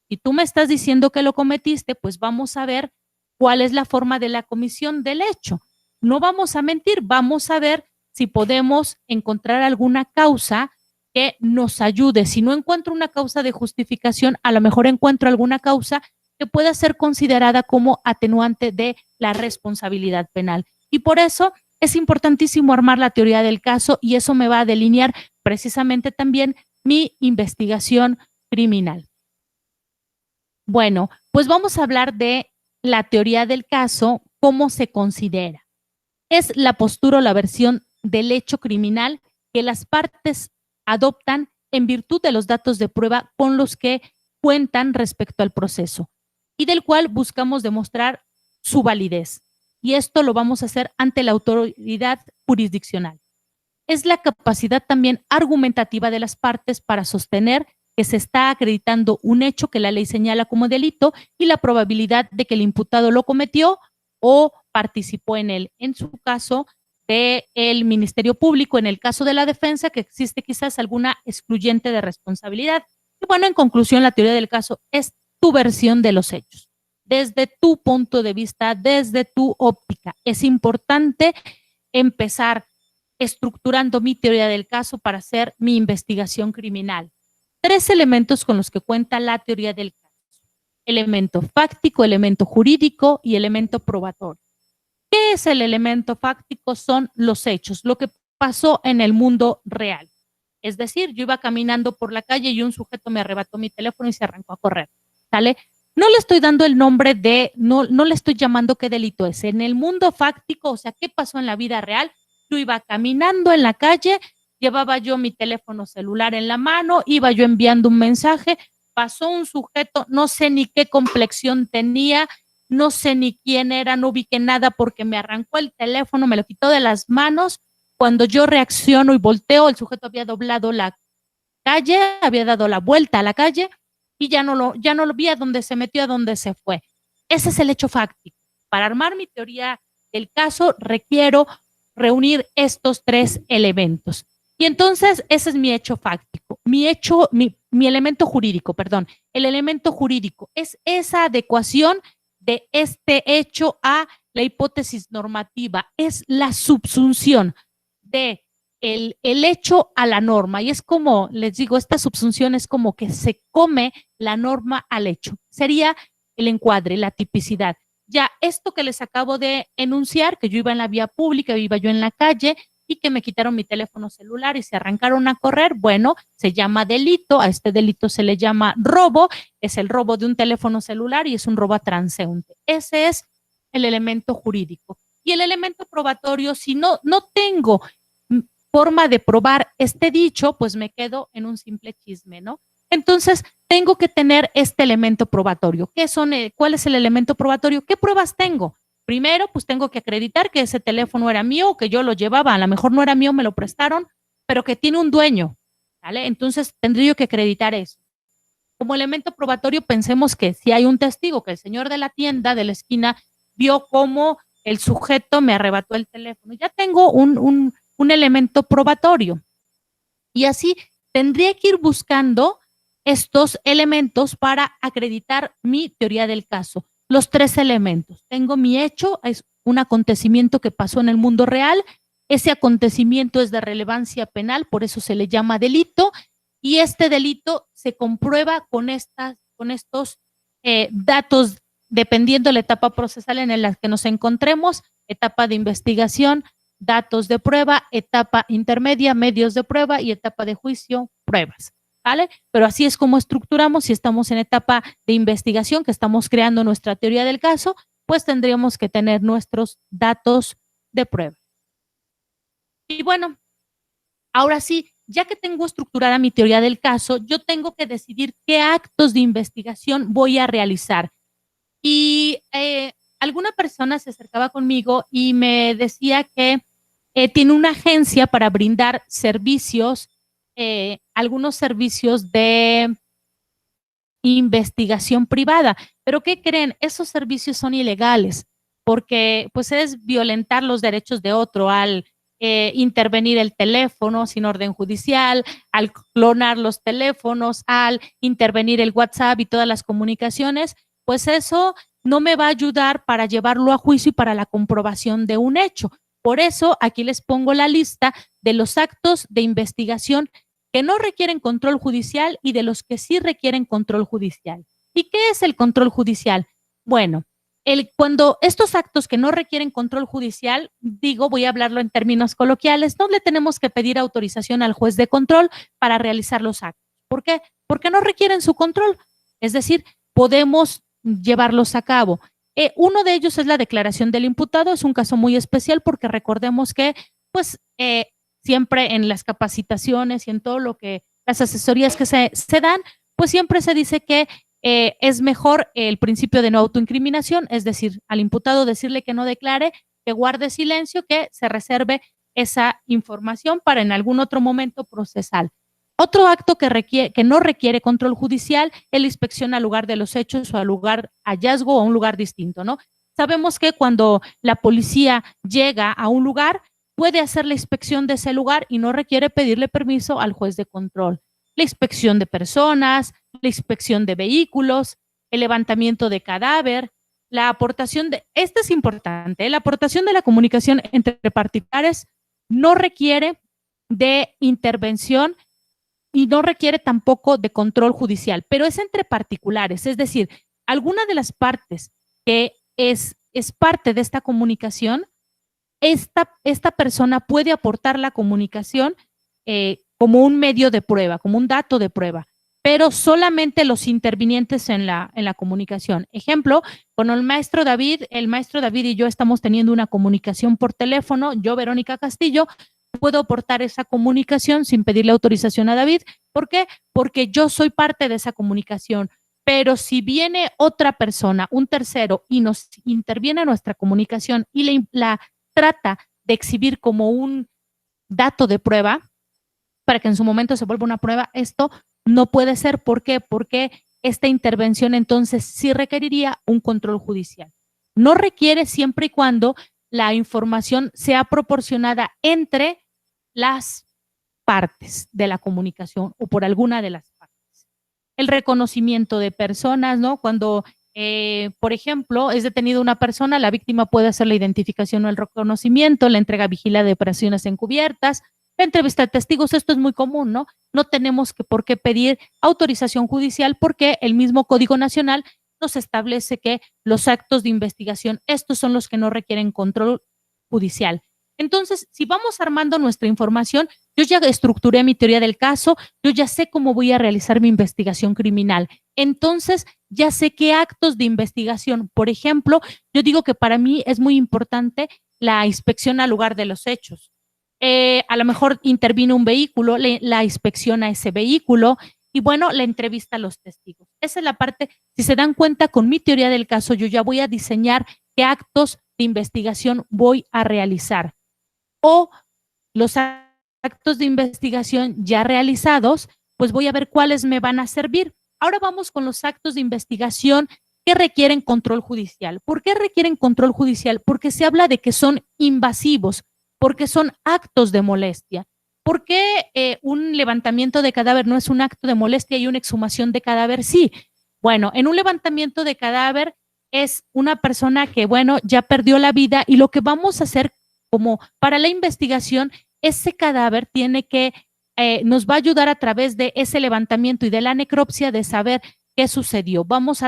si tú me estás diciendo que lo cometiste, pues vamos a ver cuál es la forma de la comisión del hecho. No vamos a mentir, vamos a ver si podemos encontrar alguna causa que nos ayude. Si no encuentro una causa de justificación, a lo mejor encuentro alguna causa que pueda ser considerada como atenuante de la responsabilidad penal. Y por eso es importantísimo armar la teoría del caso y eso me va a delinear precisamente también mi investigación criminal. Bueno, pues vamos a hablar de la teoría del caso, cómo se considera. Es la postura o la versión del hecho criminal que las partes adoptan en virtud de los datos de prueba con los que cuentan respecto al proceso y del cual buscamos demostrar su validez. Y esto lo vamos a hacer ante la autoridad jurisdiccional. Es la capacidad también argumentativa de las partes para sostener que se está acreditando un hecho que la ley señala como delito y la probabilidad de que el imputado lo cometió o participó en él. En su caso del Ministerio Público, en el caso de la defensa, que existe quizás alguna excluyente de responsabilidad. Y bueno, en conclusión, la teoría del caso es tu versión de los hechos, desde tu punto de vista, desde tu óptica. Es importante empezar estructurando mi teoría del caso para hacer mi investigación criminal. 3 elementos con los que cuenta la teoría del caso: elemento fáctico, elemento jurídico y elemento probatorio. ¿Qué es el elemento fáctico? Son los hechos, lo que pasó en el mundo real. Es decir, yo iba caminando por la calle y un sujeto me arrebató mi teléfono y se arrancó a correr, ¿sale? No le estoy dando el nombre no le estoy llamando qué delito es. En el mundo fáctico, o sea, ¿qué pasó en la vida real? Yo iba caminando en la calle, llevaba yo mi teléfono celular en la mano, iba yo enviando un mensaje, pasó un sujeto, no sé ni qué complexión tenía, no sé ni quién era, no ubiqué nada porque me arrancó el teléfono, me lo quitó de las manos. Cuando yo reacciono y volteo, el sujeto había doblado la calle, había dado la vuelta a la calle y ya no lo vi a dónde se metió, a dónde se fue. Ese es el hecho fáctico. Para armar mi teoría del caso requiero reunir estos 3 elementos. Y entonces ese es mi hecho fáctico. mi elemento jurídico, perdón, el elemento jurídico es esa adecuación de este hecho a la hipótesis normativa, es la subsunción de el hecho a la norma. Y es como, les digo, esta subsunción es como que se come la norma al hecho. Sería el encuadre, la tipicidad. Ya esto que les acabo de enunciar, que yo iba en la vía pública, iba yo en la calle y que me quitaron mi teléfono celular y se arrancaron a correr, bueno, se llama delito, a este delito se le llama robo, es el robo de un teléfono celular y es un robo a transeúnte. Ese es el elemento jurídico. Y el elemento probatorio, si no tengo forma de probar este dicho, pues me quedo en un simple chisme, ¿no? Entonces, tengo que tener este elemento probatorio. ¿Cuál es el elemento probatorio? ¿Qué pruebas tengo? Primero, pues tengo que acreditar que ese teléfono era mío, que yo lo llevaba, a lo mejor no era mío, me lo prestaron, pero que tiene un dueño, ¿vale? Entonces, tendría que acreditar eso. Como elemento probatorio, pensemos que si hay un testigo, que el señor de la tienda de la esquina vio cómo el sujeto me arrebató el teléfono, ya tengo un elemento probatorio. Y así tendría que ir buscando estos elementos para acreditar mi teoría del caso. Los 3 elementos. Tengo mi hecho, es un acontecimiento que pasó en el mundo real. Ese acontecimiento es de relevancia penal, por eso se le llama delito. Y este delito se comprueba con estos datos, dependiendo de la etapa procesal en la que nos encontremos, etapa de investigación, datos de prueba, etapa intermedia, medios de prueba y etapa de juicio, pruebas, ¿vale? Pero así es como estructuramos. Si estamos en etapa de investigación, que estamos creando nuestra teoría del caso, pues tendríamos que tener nuestros datos de prueba. Y bueno, ahora sí, ya que tengo estructurada mi teoría del caso, yo tengo que decidir qué actos de investigación voy a realizar. Y alguna persona se acercaba conmigo y me decía que tiene una agencia para brindar servicios, algunos servicios de investigación privada. Pero ¿qué creen? Esos servicios son ilegales porque pues es violentar los derechos de otro al intervenir el teléfono sin orden judicial, al clonar los teléfonos, al intervenir el WhatsApp y todas las comunicaciones, pues eso no me va a ayudar para llevarlo a juicio y para la comprobación de un hecho. Por eso aquí les pongo la lista de los actos de investigación que no requieren control judicial y de los que sí requieren control judicial. ¿Y qué es el control judicial? Bueno, cuando estos actos que no requieren control judicial, voy a hablarlo en términos coloquiales, no le tenemos que pedir autorización al juez de control para realizar los actos. ¿Por qué? Porque no requieren su control. Es decir, podemos llevarlos a cabo. Uno de ellos es la declaración del imputado. Es un caso muy especial porque recordemos que, pues, siempre en las capacitaciones y en todo lo que las asesorías que se dan, pues siempre se dice que es mejor el principio de no autoincriminación, es decir, al imputado decirle que no declare, que guarde silencio, que se reserve esa información para en algún otro momento procesal. Otro acto que no requiere control judicial es la inspección al lugar de los hechos o al lugar hallazgo o a un lugar distinto, ¿no? Sabemos que cuando la policía llega a un lugar, puede hacer la inspección de ese lugar y no requiere pedirle permiso al juez de control. La inspección de personas, la inspección de vehículos, el levantamiento de cadáver, la aportación esto es importante, la aportación de la comunicación entre particulares no requiere de intervención y no requiere tampoco de control judicial, pero es entre particulares, es decir, alguna de las partes que es parte de esta comunicación, esta persona puede aportar la comunicación como un medio de prueba, como un dato de prueba, pero solamente los intervinientes en la comunicación. Ejemplo, con el maestro David y yo estamos teniendo una comunicación por teléfono, yo, Verónica Castillo, puedo aportar esa comunicación sin pedirle autorización a David. ¿Por qué? Porque yo soy parte de esa comunicación. Pero si viene otra persona, un tercero, y nos interviene en nuestra comunicación y la trata de exhibir como un dato de prueba, para que en su momento se vuelva una prueba, esto no puede ser. ¿Por qué? Porque esta intervención entonces sí requeriría un control judicial. No requiere siempre y cuando la información sea proporcionada entre las partes de la comunicación o por alguna de las partes. el reconocimiento de personas, ¿no? Cuando, por ejemplo, es detenida una persona, la víctima puede hacer la identificación o el reconocimiento, la entrega vigilada de operaciones encubiertas, la entrevista de testigos, esto es muy común, ¿no? No tenemos por qué pedir autorización judicial porque el mismo Código Nacional nos establece que los actos de investigación, estos son los que no requieren control judicial. Entonces, si vamos armando nuestra información, yo ya estructuré mi teoría del caso, yo ya sé cómo voy a realizar mi investigación criminal. Entonces, ya sé qué actos de investigación. Por ejemplo, yo digo que para mí es muy importante la inspección al lugar de los hechos. A lo mejor intervino un vehículo, la inspección a ese vehículo y bueno, la entrevista a los testigos. Esa es la parte, si se dan cuenta con mi teoría del caso, yo ya voy a diseñar qué actos de investigación voy a realizar. O los actos de investigación ya realizados, pues voy a ver cuáles me van a servir. Ahora vamos con los actos de investigación que requieren control judicial. ¿Por qué requieren control judicial? Porque se habla de que son invasivos, porque son actos de molestia. ¿Por qué un levantamiento de cadáver no es un acto de molestia y una exhumación de cadáver sí? Bueno, en un levantamiento de cadáver es una persona que, bueno, ya perdió la vida y lo que vamos a hacer como para la investigación, ese cadáver tiene que, nos va a ayudar a través de ese levantamiento y de la necropsia de saber qué sucedió.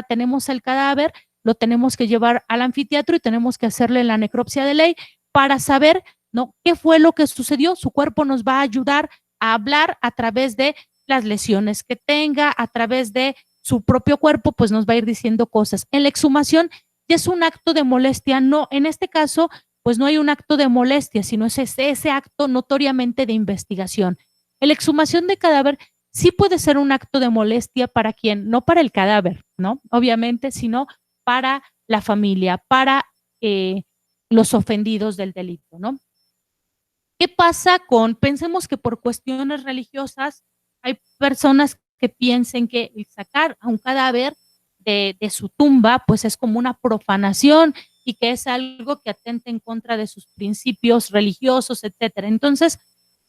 Tenemos el cadáver, lo tenemos que llevar al anfiteatro y tenemos que hacerle la necropsia de ley para saber, ¿no?, qué fue lo que sucedió. Su cuerpo nos va a ayudar a hablar a través de las lesiones que tenga, a través de su propio cuerpo, pues nos va a ir diciendo cosas. En la exhumación ya es un acto de molestia, no, en este caso, pues no hay un acto de molestia, sino es ese acto notoriamente de investigación. En la exhumación de cadáver sí puede ser un acto de molestia para quien, no para el cadáver, ¿no? Obviamente, sino para la familia, para los ofendidos del delito, ¿no? ¿Qué pasa pensemos que por cuestiones religiosas hay personas que piensen que sacar a un cadáver de su tumba, pues es como una profanación y que es algo que atenta en contra de sus principios religiosos, etcétera. Entonces,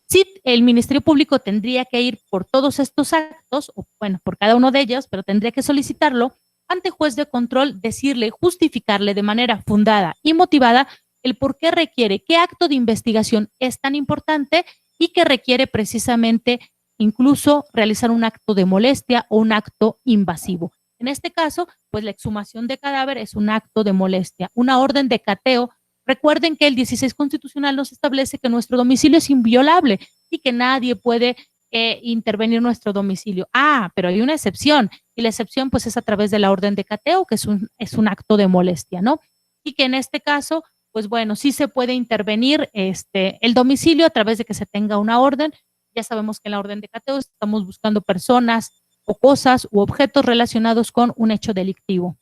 sí, el Ministerio Público tendría que ir por todos estos actos, o bueno, por cada uno de ellos, pero tendría que solicitarlo ante juez de control, decirle, justificarle de manera fundada y motivada el por qué requiere, qué acto de investigación es tan importante y que requiere precisamente incluso realizar un acto de molestia o un acto invasivo. En este caso, pues la exhumación de cadáver es un acto de molestia. Una orden de cateo. Recuerden que el 16 constitucional nos establece que nuestro domicilio es inviolable y que nadie puede intervenir en nuestro domicilio. Pero hay una excepción y la excepción pues es a través de la orden de cateo, que es un acto de molestia, ¿no? Y que en este caso, pues bueno, sí se puede intervenir el domicilio a través de que se tenga una orden. Ya sabemos que en la orden de cateo estamos buscando personas o cosas u objetos relacionados con un hecho delictivo.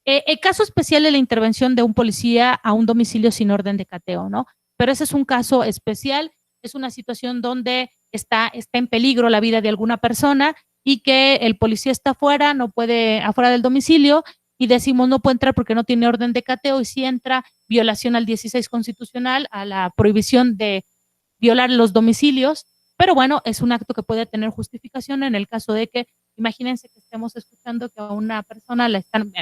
El caso especial es la intervención de un policía a un domicilio sin orden de cateo, ¿no? Pero ese es un caso especial, es una situación donde está en peligro la vida de alguna persona y que el policía está afuera, no puede, afuera del domicilio, y decimos no puede entrar porque no tiene orden de cateo, y si entra, violación al 16 constitucional, a la prohibición de violar los domicilios, pero bueno, es un acto que puede tener justificación en el caso de que, imagínense que estemos escuchando que a una persona le están,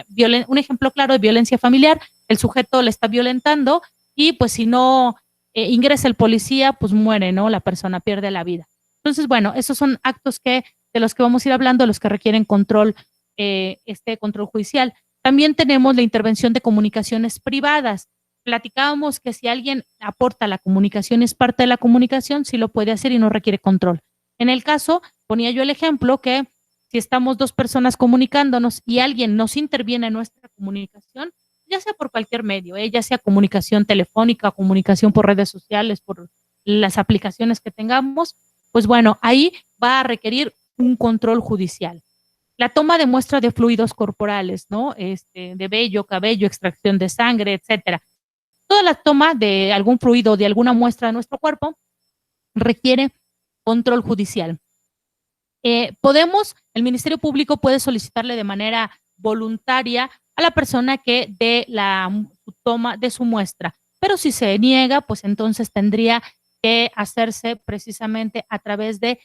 un ejemplo claro de violencia familiar, el sujeto le está violentando y pues si no ingresa el policía, pues muere, ¿no? La persona pierde la vida. Entonces, bueno, esos son actos de los que vamos a ir hablando, los que requieren control, control judicial. También tenemos la intervención de comunicaciones privadas. Platicábamos que si alguien aporta la comunicación, es parte de la comunicación, sí lo puede hacer y no requiere control. En el caso, ponía yo el ejemplo que si estamos dos personas comunicándonos y alguien nos interviene en nuestra comunicación, ya sea por cualquier medio, ya sea comunicación telefónica, comunicación por redes sociales, por las aplicaciones que tengamos, pues bueno, ahí va a requerir un control judicial. La toma de muestra de fluidos corporales, ¿no? De vello, cabello, extracción de sangre, etcétera. Toda la toma de algún fluido, de alguna muestra de nuestro cuerpo, requiere control judicial. El Ministerio Público puede solicitarle de manera voluntaria a la persona que dé toma de su muestra, pero si se niega, pues entonces tendría que hacerse precisamente a través de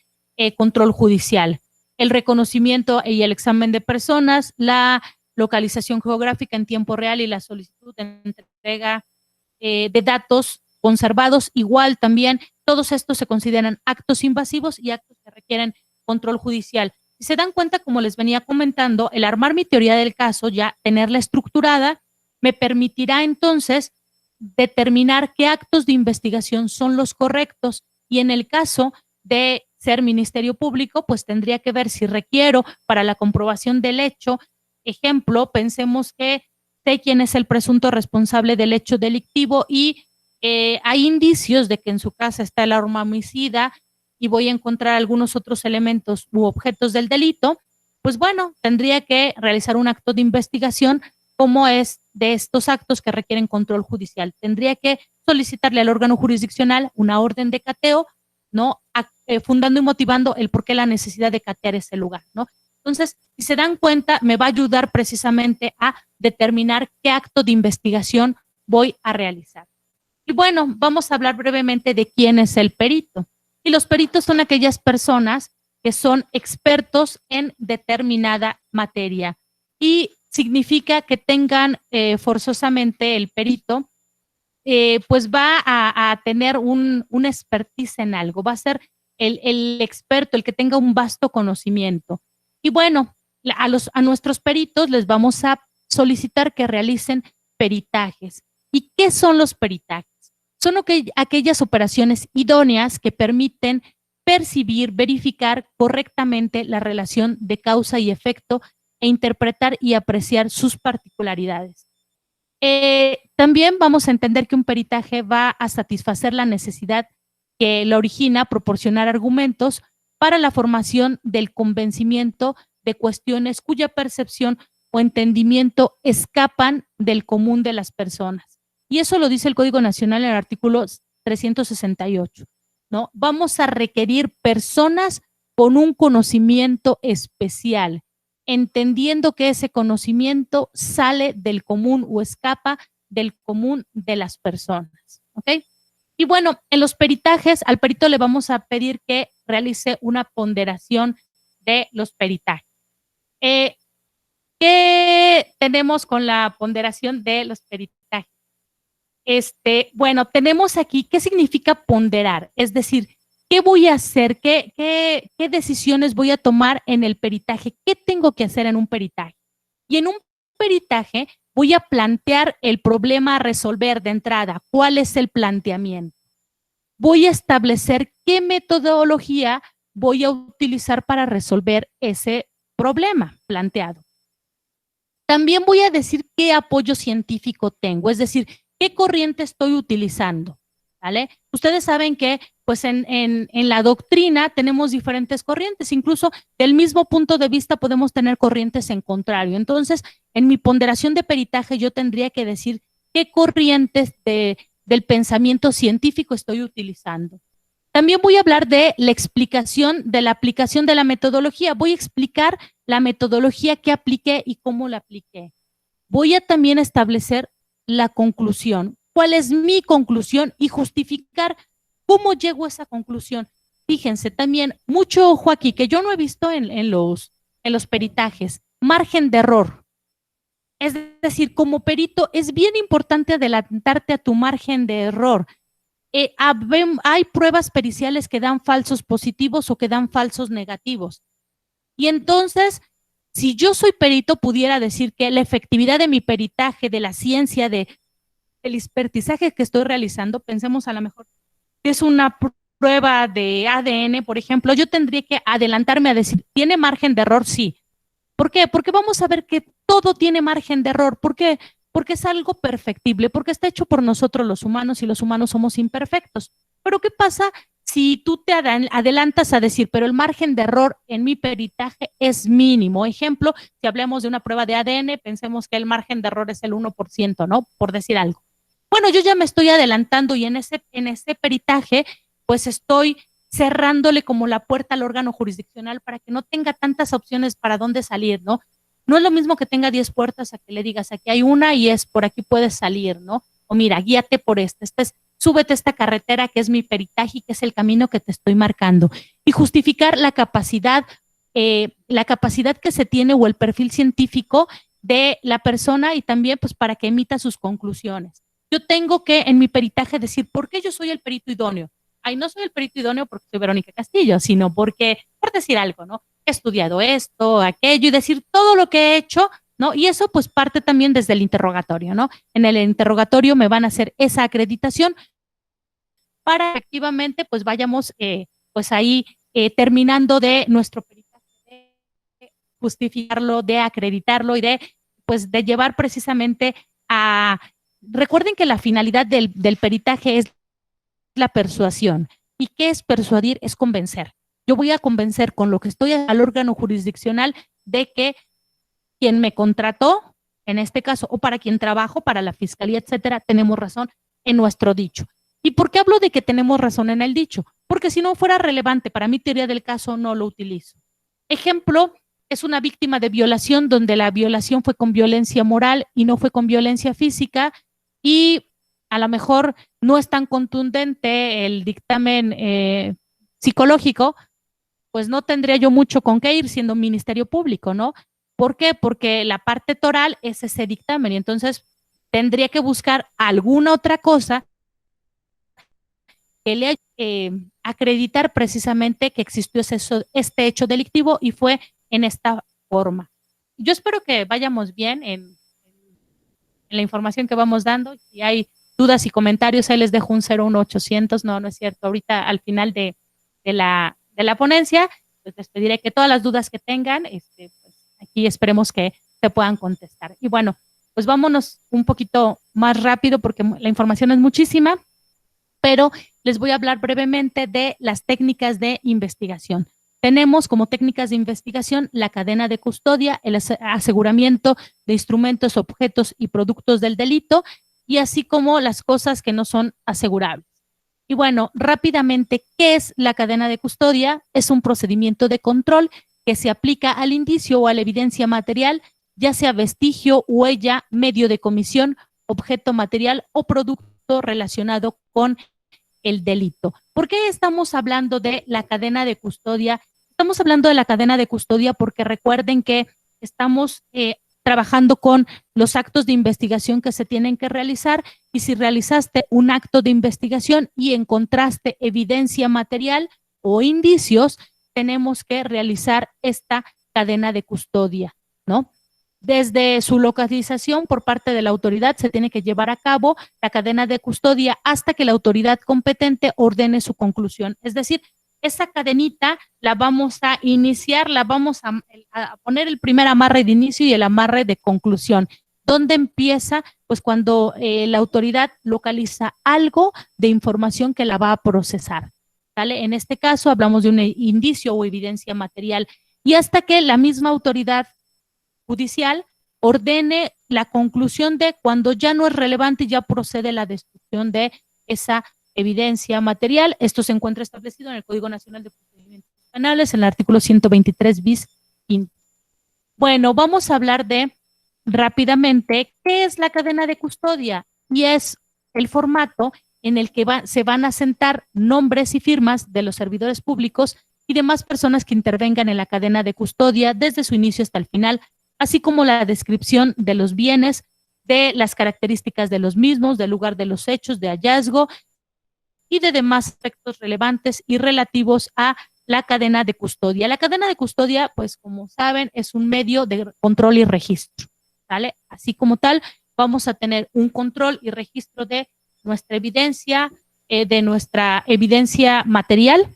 control judicial. el reconocimiento y el examen de personas, la localización geográfica en tiempo real y la solicitud de entrega de datos conservados. Igual también, todos estos se consideran actos invasivos y actos que requieren control judicial. Si se dan cuenta, como les venía comentando, el armar mi teoría del caso, ya tenerla estructurada, me permitirá entonces determinar qué actos de investigación son los correctos, y en el caso de ser Ministerio Público, pues tendría que ver si requiero para la comprobación del hecho. Ejemplo, pensemos que sé quién es el presunto responsable del hecho delictivo y hay indicios de que en su casa está el arma homicida y voy a encontrar algunos otros elementos u objetos del delito. Pues bueno, tendría que realizar un acto de investigación como es de estos actos que requieren control judicial. Tendría que solicitarle al órgano jurisdiccional una orden de cateo, ¿no? Fundando y motivando el por qué la necesidad de catear ese lugar, ¿no? Entonces, si se dan cuenta, me va a ayudar precisamente a determinar qué acto de investigación voy a realizar. Y bueno, vamos a hablar brevemente de quién es el perito. Y los peritos son aquellas personas que son expertos en determinada materia. Y significa que tengan forzosamente el perito, pues va a tener un expertise en algo, va a ser el experto, el que tenga un vasto conocimiento. Y bueno, a nuestros peritos les vamos a solicitar que realicen peritajes. ¿Y qué son los peritajes? Son aquellas operaciones idóneas que permiten percibir, verificar correctamente la relación de causa y efecto e interpretar y apreciar sus particularidades. También vamos a entender que un peritaje va a satisfacer la necesidad que lo origina, proporcionar argumentos para la formación del convencimiento de cuestiones cuya percepción o entendimiento escapan del común de las personas. Y eso lo dice el Código Nacional en el artículo 368, ¿no? Vamos a requerir personas con un conocimiento especial, entendiendo que ese conocimiento sale del común o escapa del común de las personas, ¿ok? Y bueno, en los peritajes, al perito le vamos a pedir que realice una ponderación de los peritajes. ¿Qué tenemos con la ponderación de los peritajes? Bueno, tenemos aquí, ¿qué significa ponderar? Es decir, ¿qué voy a hacer? ¿Qué decisiones voy a tomar en el peritaje? ¿Qué tengo que hacer en un peritaje? Y en un peritaje voy a plantear el problema a resolver de entrada. ¿Cuál es el planteamiento? Voy a establecer qué metodología voy a utilizar para resolver ese problema planteado. También voy a decir qué apoyo científico tengo, es decir, qué corriente estoy utilizando, ¿vale? Ustedes saben que pues en la doctrina tenemos diferentes corrientes, incluso del mismo punto de vista podemos tener corrientes en contrario. Entonces, en mi ponderación de peritaje yo tendría que decir qué corrientes del pensamiento científico estoy utilizando. También voy a hablar de la explicación de la aplicación de la metodología. Voy a explicar la metodología que apliqué y cómo la apliqué. Voy a también establecer la conclusión. ¿Cuál es mi conclusión? Y justificar cómo llego a esa conclusión. Fíjense también, mucho ojo aquí, que yo no he visto en los peritajes, margen de error. Es decir, como perito es bien importante adelantarte a tu margen de error. Hay pruebas periciales que dan falsos positivos o que dan falsos negativos. Y entonces, si yo soy perito, pudiera decir que la efectividad de mi peritaje, de la ciencia, del expertizaje que estoy realizando, pensemos a lo mejor que es una prueba de ADN, por ejemplo, yo tendría que adelantarme a decir, ¿tiene margen de error? Sí. ¿Por qué? Porque vamos a ver que todo tiene margen de error. ¿Por qué? Porque es algo perfectible, porque está hecho por nosotros los humanos y los humanos somos imperfectos. Pero ¿qué pasa si tú te adelantas a decir, pero el margen de error en mi peritaje es mínimo? Ejemplo, si hablamos de una prueba de ADN, pensemos que el margen de error es el 1%, ¿no? Por decir algo. Bueno, yo ya me estoy adelantando y en ese peritaje, pues estoy cerrándole como la puerta al órgano jurisdiccional para que no tenga tantas opciones para dónde salir, ¿no? No es lo mismo que tenga 10 puertas a que le digas, aquí hay una y es por aquí puedes salir, ¿no? O mira, guíate por súbete esta carretera que es mi peritaje y que es el camino que te estoy marcando. Y justificar la capacidad la capacidad que se tiene o el perfil científico de la persona y también pues para que emita sus conclusiones. Yo tengo que en mi peritaje decir, ¿por qué yo soy el perito idóneo? Ay, no soy el perito idóneo porque soy Verónica Castillo, sino porque, por decir algo, ¿no? He estudiado esto, aquello y decir todo lo que he hecho, ¿no? Y eso pues parte también desde el interrogatorio, ¿no? En el interrogatorio me van a hacer esa acreditación para que efectivamente pues vayamos pues ahí terminando de nuestro peritaje, de justificarlo, de acreditarlo y de pues de llevar precisamente a... Recuerden que la finalidad del peritaje es la persuasión. ¿Y qué es persuadir? Es convencer. Yo voy a convencer con lo que estoy al órgano jurisdiccional de que quien me contrató, en este caso, o para quien trabajo, para la fiscalía, etcétera, tenemos razón en nuestro dicho. ¿Y por qué hablo de que tenemos razón en el dicho? Porque si no fuera relevante para mi teoría del caso, no lo utilizo. Ejemplo, es una víctima de violación donde la violación fue con violencia moral y no fue con violencia física y a lo mejor no es tan contundente el dictamen psicológico, pues no tendría yo mucho con qué ir siendo Ministerio Público, ¿no? ¿Por qué? Porque la parte toral es ese dictamen y entonces tendría que buscar alguna otra cosa que le acreditar precisamente que existió este hecho delictivo y fue en esta forma. Yo espero que vayamos bien en la información que vamos dando. Si hay dudas y comentarios, ahí les dejo un 01800. No, no es cierto. Ahorita al final de la ponencia, pues les pediré que todas las dudas que tengan, pues aquí esperemos que se puedan contestar. Y bueno, pues vámonos un poquito más rápido porque la información es muchísima, pero les voy a hablar brevemente de las técnicas de investigación. Tenemos como técnicas de investigación la cadena de custodia, el aseguramiento de instrumentos, objetos y productos del delito, y así como las cosas que no son asegurables. Y bueno, rápidamente, ¿qué es la cadena de custodia? Es un procedimiento de control que se aplica al indicio o a la evidencia material, ya sea vestigio, huella, medio de comisión, objeto material o producto relacionado con el delito. ¿Por qué estamos hablando de la cadena de custodia? Estamos hablando de la cadena de custodia porque recuerden que estamos trabajando con los actos de investigación que se tienen que realizar y si realizaste un acto de investigación y encontraste evidencia material o indicios, tenemos que realizar esta cadena de custodia, ¿no? Desde su localización por parte de la autoridad se tiene que llevar a cabo la cadena de custodia hasta que la autoridad competente ordene su conclusión. Es decir, esa cadenita la vamos a iniciar, la vamos a poner el primer amarre de inicio y el amarre de conclusión. ¿Dónde empieza? Pues cuando la autoridad localiza algo de información que la va a procesar. ¿Vale? En este caso hablamos de un indicio o evidencia material y hasta que la misma autoridad judicial ordene la conclusión de cuando ya no es relevante y ya procede la destrucción de esa evidencia material. Esto se encuentra establecido en el Código Nacional de Procedimientos Penales, en el artículo 123 bis quinto. Bueno, vamos a hablar de rápidamente qué es la cadena de custodia y es el formato en el que se van a sentar nombres y firmas de los servidores públicos y demás personas que intervengan en la cadena de custodia desde su inicio hasta el final, así como la descripción de los bienes, de las características de los mismos, del lugar de los hechos, de hallazgo y de demás aspectos relevantes y relativos a la cadena de custodia. La cadena de custodia, pues como saben, es un medio de control y registro, ¿vale? Así como tal, vamos a tener un control y registro de nuestra evidencia material.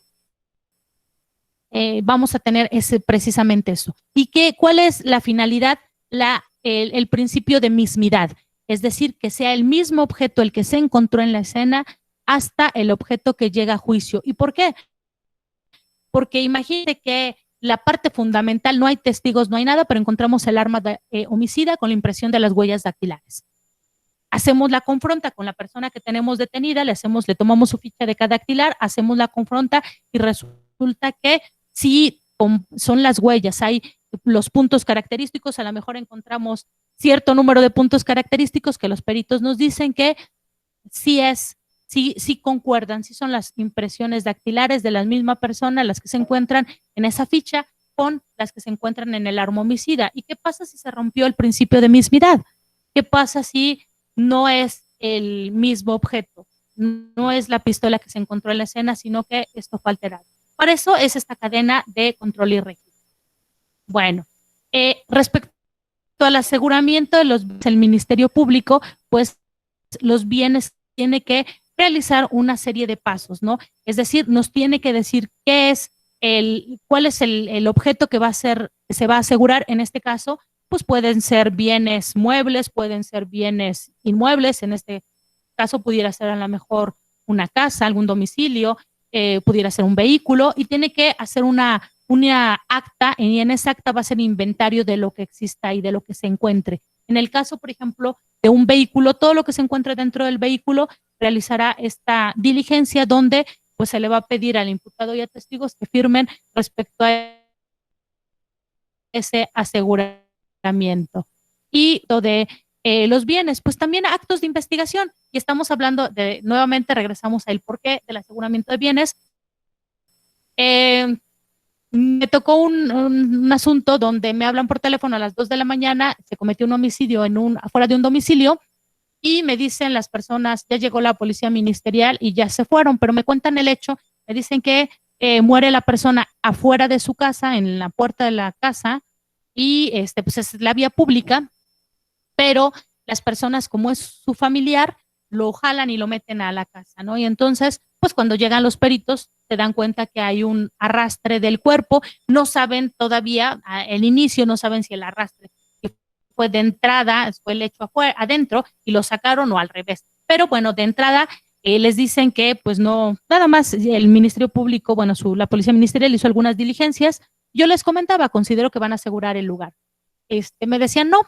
Vamos a tener precisamente eso. ¿Y cuál es la finalidad? El principio de mismidad, es decir, que sea el mismo objeto el que se encontró en la escena hasta el objeto que llega a juicio. ¿Y por qué? Porque imagínate que la parte fundamental, no hay testigos, no hay nada, pero encontramos el arma homicida con la impresión de las huellas dactilares. Hacemos la confronta con la persona que tenemos detenida, le tomamos su ficha de cada dactilar, hacemos la confronta y resulta que sí son las huellas, hay los puntos característicos, a lo mejor encontramos cierto número de puntos característicos que los peritos nos dicen que sí concuerdan, sí son las impresiones dactilares de la misma persona las que se encuentran en esa ficha, con las que se encuentran en el arma homicida. ¿Y qué pasa si se rompió el principio de mismidad? ¿Qué pasa si no es el mismo objeto? No es la pistola que se encontró en la escena, sino que esto fue alterado. Por eso es esta cadena de control y registro. Bueno, respecto al aseguramiento de el Ministerio Público, pues los bienes tiene que realizar una serie de pasos, ¿no? Es decir, nos tiene que decir cuál es el objeto que se va a asegurar. En este caso, pues pueden ser bienes muebles, pueden ser bienes inmuebles. En este caso pudiera ser a lo mejor una casa, algún domicilio, pudiera ser un vehículo, y tiene que hacer una acta, y en esa acta va a ser inventario de lo que exista y de lo que se encuentre. En el caso, por ejemplo, de un vehículo, todo lo que se encuentre dentro del vehículo realizará esta diligencia donde pues se le va a pedir al imputado y a testigos que firmen respecto a ese aseguramiento. Y lo de los bienes, pues también actos de investigación. Y estamos hablando nuevamente regresamos al porqué del aseguramiento de bienes. Me tocó un asunto donde me hablan por teléfono a las 2 de la mañana, se cometió un homicidio afuera de un domicilio, y me dicen las personas, ya llegó la policía ministerial y ya se fueron, pero me cuentan el hecho, me dicen que muere la persona afuera de su casa, en la puerta de la casa, y pues es la vía pública, pero las personas, como es su familiar, lo jalan y lo meten a la casa, ¿no? Y entonces, pues cuando llegan los peritos, se dan cuenta que hay un arrastre del cuerpo, no saben todavía, el inicio, no saben si el arrastre fue de entrada, fue el hecho adentro y lo sacaron o al revés. Pero bueno, de entrada les dicen que pues no, nada más el Ministerio Público, bueno, la Policía Ministerial hizo algunas diligencias. Yo les comentaba, considero que van a asegurar el lugar. Me decían no,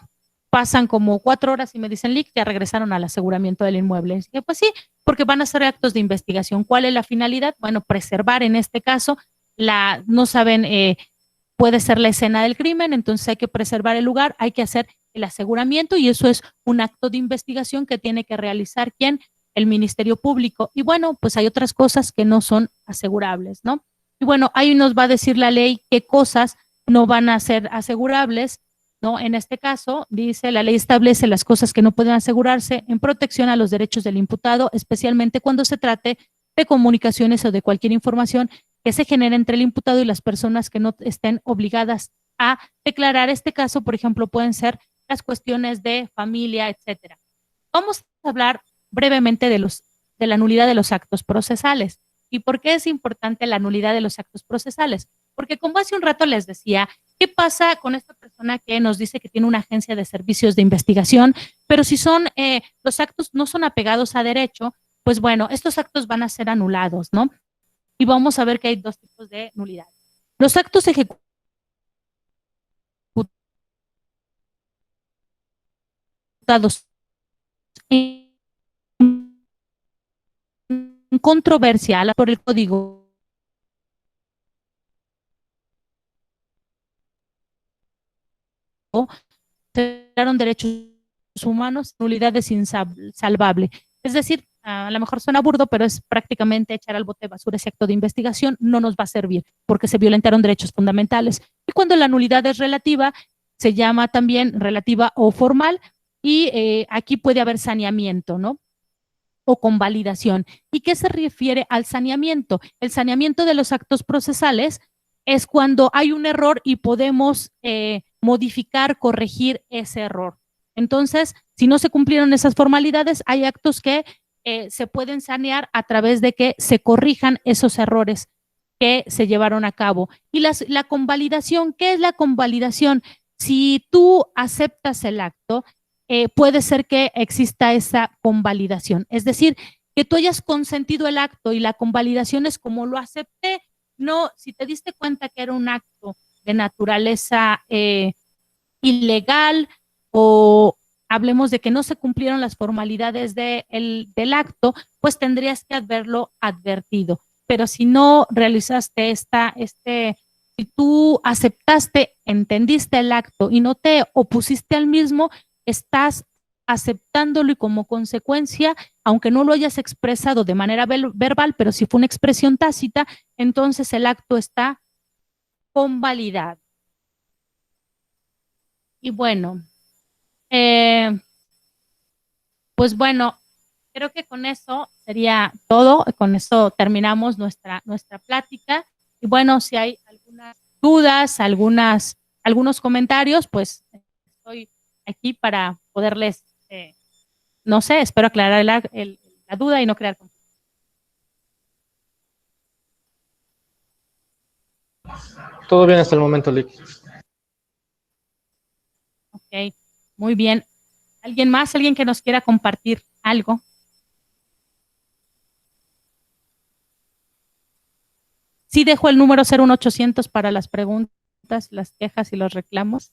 pasan como 4 horas y me dicen, Lick, ya regresaron al aseguramiento del inmueble. Y dije, pues sí, porque van a hacer actos de investigación. ¿Cuál es la finalidad? Bueno, preservar en este caso, no saben, puede ser la escena del crimen, entonces hay que preservar el lugar, hay que hacer el aseguramiento, y eso es un acto de investigación que tiene que realizar ¿quién? El Ministerio Público. Y bueno, pues hay otras cosas que no son asegurables, ¿no? Y bueno, ahí nos va a decir la ley qué cosas no van a ser asegurables, ¿no? En este caso, dice, la ley establece las cosas que no pueden asegurarse en protección a los derechos del imputado, especialmente cuando se trate de comunicaciones o de cualquier información que se genere entre el imputado y las personas que no estén obligadas a declarar. Este caso, por ejemplo, pueden ser las cuestiones de familia, etcétera. Vamos a hablar brevemente de la nulidad de los actos procesales. ¿Y por qué es importante la nulidad de los actos procesales? Porque como hace un rato les decía, ¿qué pasa con esta persona que nos dice que tiene una agencia de servicios de investigación, pero si los actos no son apegados a derecho, pues bueno, estos actos van a ser anulados, ¿no? Y vamos a ver que hay 2 tipos de nulidad. Los actos ejecutados en controversia por el Código derechos humanos, nulidad es insalvable. Es decir, a lo mejor suena burdo, pero es prácticamente echar al bote de basura ese acto de investigación, no nos va a servir porque se violentaron derechos fundamentales. Y cuando la nulidad es relativa, se llama también relativa o formal, y aquí puede haber saneamiento, ¿no? O convalidación. ¿Y qué se refiere al saneamiento? El saneamiento de los actos procesales es cuando hay un error y podemos modificar, corregir ese error. Entonces, si no se cumplieron esas formalidades, hay actos que se pueden sanear a través de que se corrijan esos errores que se llevaron a cabo. Y la convalidación, ¿qué es la convalidación? Si tú aceptas el acto, puede ser que exista esa convalidación. Es decir, que tú hayas consentido el acto, y la convalidación es como lo acepté. No, si te diste cuenta que era un acto de naturaleza ilegal, o hablemos de que no se cumplieron las formalidades del acto, pues tendrías que haberlo advertido. Pero si no realizaste si tú aceptaste, entendiste el acto y no te opusiste al mismo, estás aceptándolo, y como consecuencia, aunque no lo hayas expresado de manera verbal, pero si fue una expresión tácita, entonces el acto está convalidado. Y bueno, eh, pues bueno, creo que con eso sería todo. Con eso terminamos nuestra plática. Y bueno, si hay algunas dudas, algunos comentarios, pues estoy aquí para poderles, no sé, espero aclarar la duda y no crear confusión. Todo bien hasta el momento, Lick. Ok, muy bien. ¿Alguien más? ¿Alguien que nos quiera compartir algo? Sí dejo el número 01800 para las preguntas, las quejas y los reclamos.